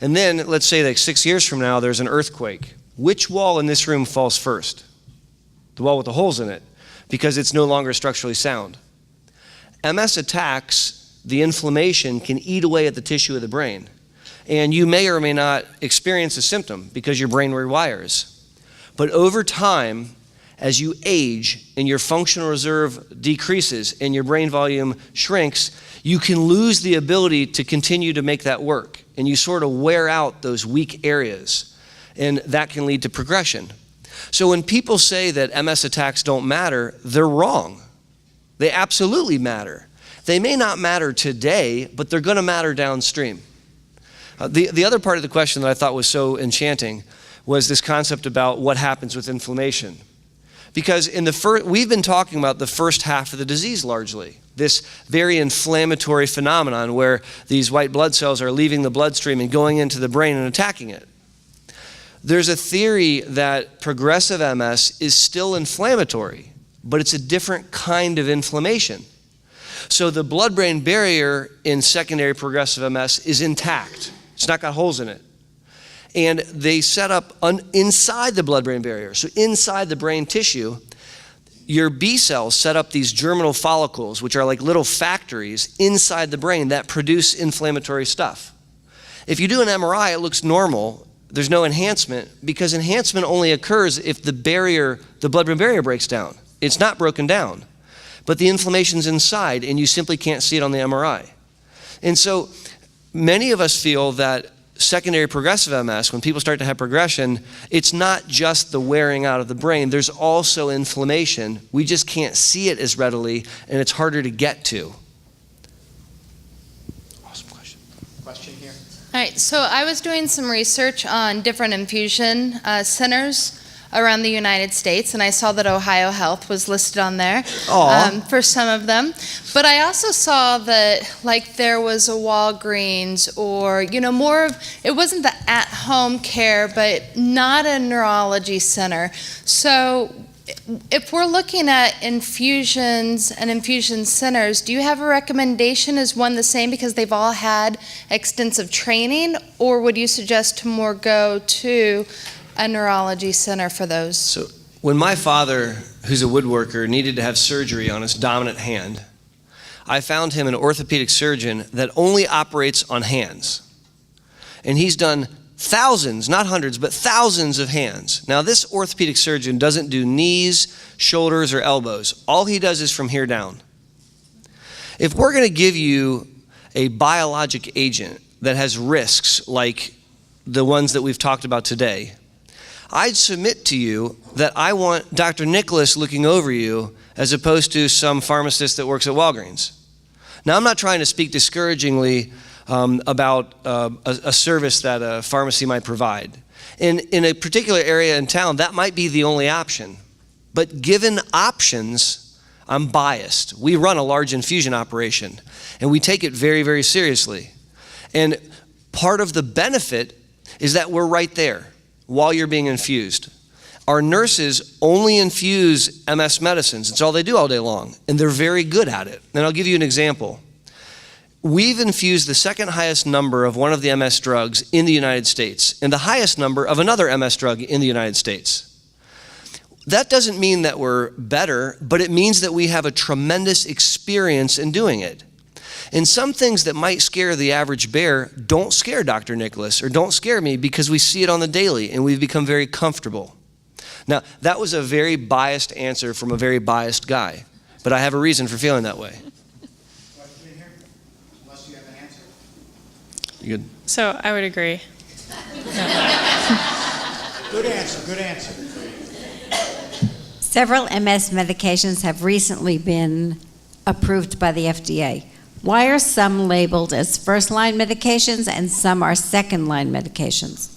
And then, let's say like 6 years from now, there's an earthquake. Which wall in this room falls first? The wall with the holes in it, because it's no longer structurally sound. MS attacks, the inflammation can eat away at the tissue of the brain. And you may or may not experience a symptom because your brain rewires. But over time, as you age and your functional reserve decreases and your brain volume shrinks, you can lose the ability to continue to make that work. And you sort of wear out those weak areas. And that can lead to progression. So when people say that MS attacks don't matter, they're wrong. They absolutely matter. They may not matter today, but they're going to matter downstream. The other part of the question that I thought was so enchanting was this concept about what happens with inflammation. Because we've been talking about the first half of the disease largely, this very inflammatory phenomenon where these white blood cells are leaving the bloodstream and going into the brain and attacking it. There's a theory that progressive MS is still inflammatory, but it's a different kind of inflammation. So the blood-brain barrier in secondary progressive MS is intact. It's not got holes in it. And they set up inside the blood-brain barrier, so inside the brain tissue, your B cells set up these germinal follicles, which are like little factories inside the brain that produce inflammatory stuff. If you do an MRI, it looks normal. There's no enhancement because enhancement only occurs if the blood-brain barrier breaks down. It's not broken down, but the inflammation's inside and you simply can't see it on the MRI. And so many of us feel that secondary progressive MS, when people start to have progression, it's not just the wearing out of the brain, there's also inflammation. We just can't see it as readily and it's harder to get to. Awesome question. Question here. All right, so I was doing some research on different infusion centers around the United States, and I saw that Ohio Health was listed on there for some of them. But I also saw that, like, there was a Walgreens or, more of, it wasn't the at-home care, but not a neurology center. So if we're looking at infusions and infusion centers, do you have a recommendation? Is one the same because they've all had extensive training, or would you suggest to more go to a neurology center for those? So when my father, who's a woodworker, needed to have surgery on his dominant hand, I found him an orthopedic surgeon that only operates on hands. And he's done thousands, not hundreds, but thousands of hands. Now this orthopedic surgeon doesn't do knees, shoulders, or elbows. All he does is from here down. If we're going to give you a biologic agent that has risks like the ones that we've talked about today, I'd submit to you that I want Dr. Nicholas looking over you as opposed to some pharmacist that works at Walgreens. Now, I'm not trying to speak discouragingly about a service that a pharmacy might provide. In a particular area in town, that might be the only option. But given options, I'm biased. We run a large infusion operation, and we take it very, very seriously. And part of the benefit is that we're right there while you're being infused. Our nurses only infuse MS medicines. It's all they do all day long, and they're very good at it. And I'll give you an example. We've infused the second highest number of one of the MS drugs in the United States and the highest number of another MS drug in the United States. That doesn't mean that we're better, but it means that we have a tremendous experience in doing it. And some things that might scare the average bear don't scare Dr. Nicholas or don't scare me because we see it on the daily and we've become very comfortable. Now, that was a very biased answer from a very biased guy, but I have a reason for feeling that way. Question in here? Unless you have an answer. You good? So I would agree. Good answer, good answer. Several MS medications have recently been approved by the FDA. Why are some labeled as first-line medications and some are second-line medications?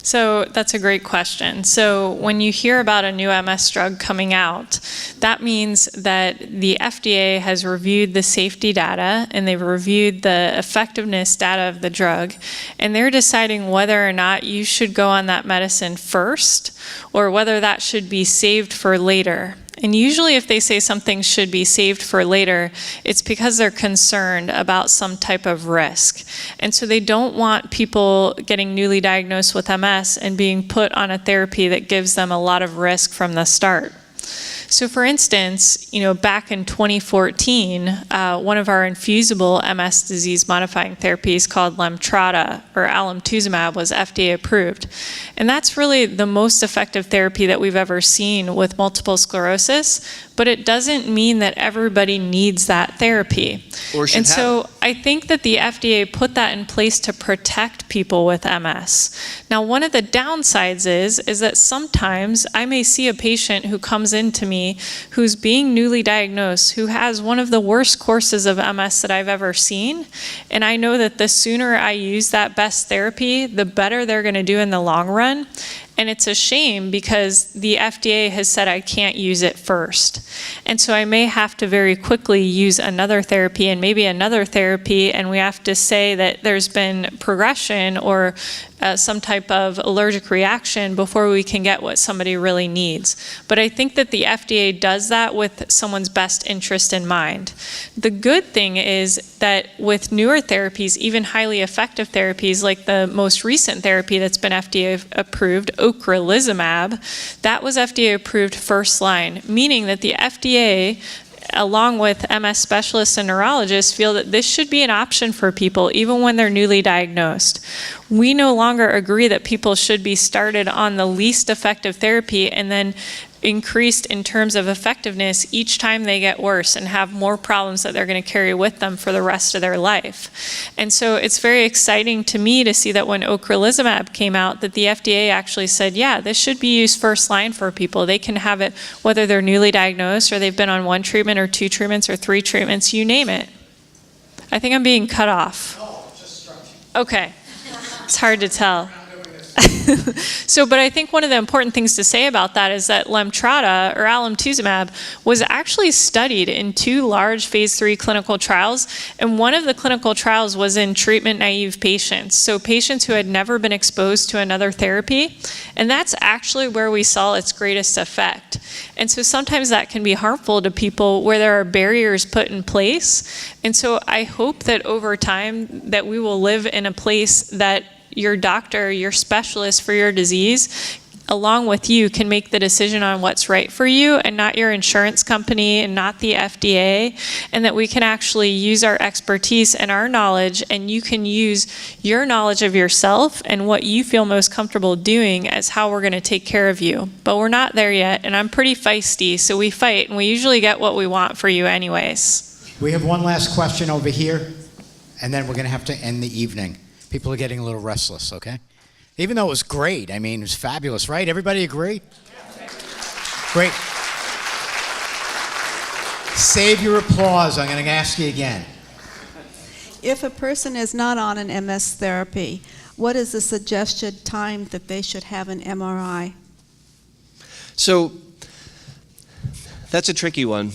So that's a great question. So when you hear about a new MS drug coming out, that means that the FDA has reviewed the safety data and they've reviewed the effectiveness data of the drug, and they're deciding whether or not you should go on that medicine first or whether that should be saved for later. And usually if they say something should be saved for later, it's because they're concerned about some type of risk. And so they don't want people getting newly diagnosed with MS and being put on a therapy that gives them a lot of risk from the start. So for instance, back in 2014, one of our infusible MS disease modifying therapies called Lemtrada or alemtuzumab was FDA approved. And that's really the most effective therapy that we've ever seen with multiple sclerosis, but it doesn't mean that everybody needs that therapy. Or should and have so it. I think that the FDA put that in place to protect people with MS. Now, one of the downsides is that sometimes I may see a patient who comes into me who's being newly diagnosed, who has one of the worst courses of MS that I've ever seen, and I know that the sooner I use that best therapy, the better they're going to do in the long run. And it's a shame because the FDA has said I can't use it first. And so I may have to very quickly use another therapy and maybe another therapy, and we have to say that there's been progression or some type of allergic reaction before we can get what somebody really needs. But I think that the FDA does that with someone's best interest in mind. The good thing is that with newer therapies, even highly effective therapies like the most recent therapy that's been FDA approved, ocrelizumab, that was FDA approved first line, meaning that the FDA, along with MS specialists and neurologists, feel that this should be an option for people even when they're newly diagnosed. We no longer agree that people should be started on the least effective therapy and then increased in terms of effectiveness each time they get worse and have more problems that they're going to carry with them for the rest of their life. And so it's very exciting to me to see that when ocrelizumab came out, that the FDA actually said, yeah, this should be used first line for people. They can have it whether they're newly diagnosed or they've been on 1 treatment or 2 treatments or 3 treatments, you name it. I think I'm being cut off. Okay. It's hard to tell. But I think one of the important things to say about that is that Lemtrada or alemtuzumab was actually studied in 2 large phase 3 clinical trials, and one of the clinical trials was in treatment-naive patients, so patients who had never been exposed to another therapy, and that's actually where we saw its greatest effect. And so sometimes that can be harmful to people where there are barriers put in place, and so I hope that over time that we will live in a place that your doctor, your specialist for your disease, along with you, can make the decision on what's right for you and not your insurance company and not the FDA, and that we can actually use our expertise and our knowledge, and you can use your knowledge of yourself and what you feel most comfortable doing as how we're going to take care of you. But we're not there yet, and I'm pretty feisty, so we fight, and we usually get what we want for you anyways. We have one last question over here, and then we're going to have to end the evening. People are getting a little restless, okay? Even though it was great, I mean, it was fabulous, right? Everybody agree? Great. Save your applause. I'm going to ask you again. If a person is not on an MS therapy, what is the suggested time that they should have an MRI? So that's a tricky one.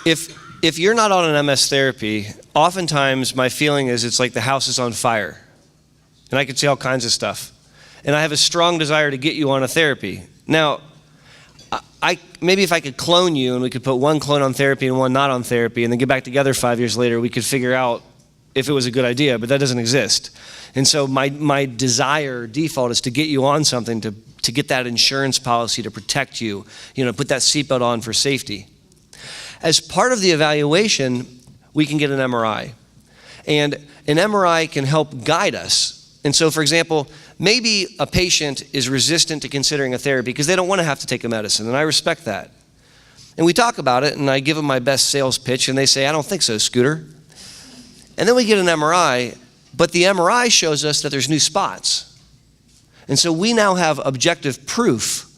If you're not on an MS therapy, oftentimes my feeling is it's like the house is on fire. And I can see all kinds of stuff. And I have a strong desire to get you on a therapy. Now, maybe if I could clone you and we could put one clone on therapy and one not on therapy and then get back together 5 years later, we could figure out if it was a good idea, but that doesn't exist. And so my desire, default, is to get you on something to get that insurance policy to protect you, put that seatbelt on for safety. As part of the evaluation, we can get an MRI. And an MRI can help guide us. And so, for example, maybe a patient is resistant to considering a therapy because they don't want to have to take a medicine, and I respect that. And we talk about it, and I give them my best sales pitch, and they say, I don't think so, Scooter. And then we get an MRI, but the MRI shows us that there's new spots. And so we now have objective proof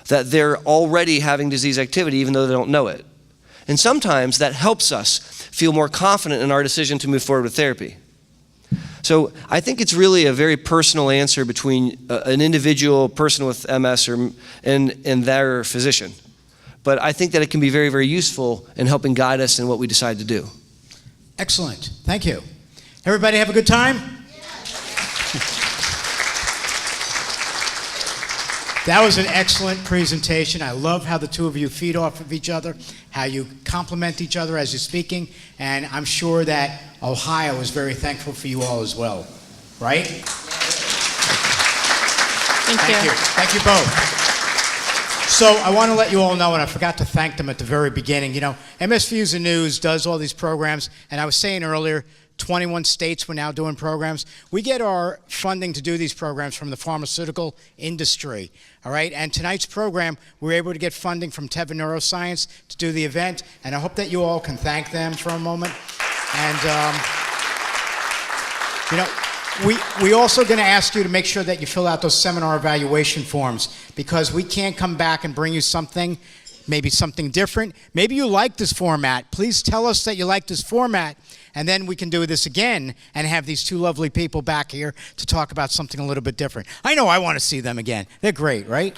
that they're already having disease activity even though they don't know it. And sometimes that helps us feel more confident in our decision to move forward with therapy. So I think it's really a very personal answer between an individual person with MS and their physician. But I think that it can be very, very useful in helping guide us in what we decide to do. Excellent. Thank you. Everybody have a good time? That was an excellent presentation. I love how the two of you feed off of each other, how you complement each other as you're speaking, and I'm sure that Ohio is very thankful for you all as well, right? Thank you. Thank you both. So I want to let you all know, and I forgot to thank them at the very beginning, MS Views and News does all these programs, and I was saying earlier, 21 states were now doing programs. We get our funding to do these programs from the pharmaceutical industry, all right? And tonight's program, we were able to get funding from Teva Neuroscience to do the event, and I hope that you all can thank them for a moment. And, we also going to ask you to make sure that you fill out those seminar evaluation forms, because we can't come back and bring you something, maybe something different. Maybe you like this format. Please tell us that you like this format, and then we can do this again and have these two lovely people back here to talk about something a little bit different. I know I want to see them again. They're great, right?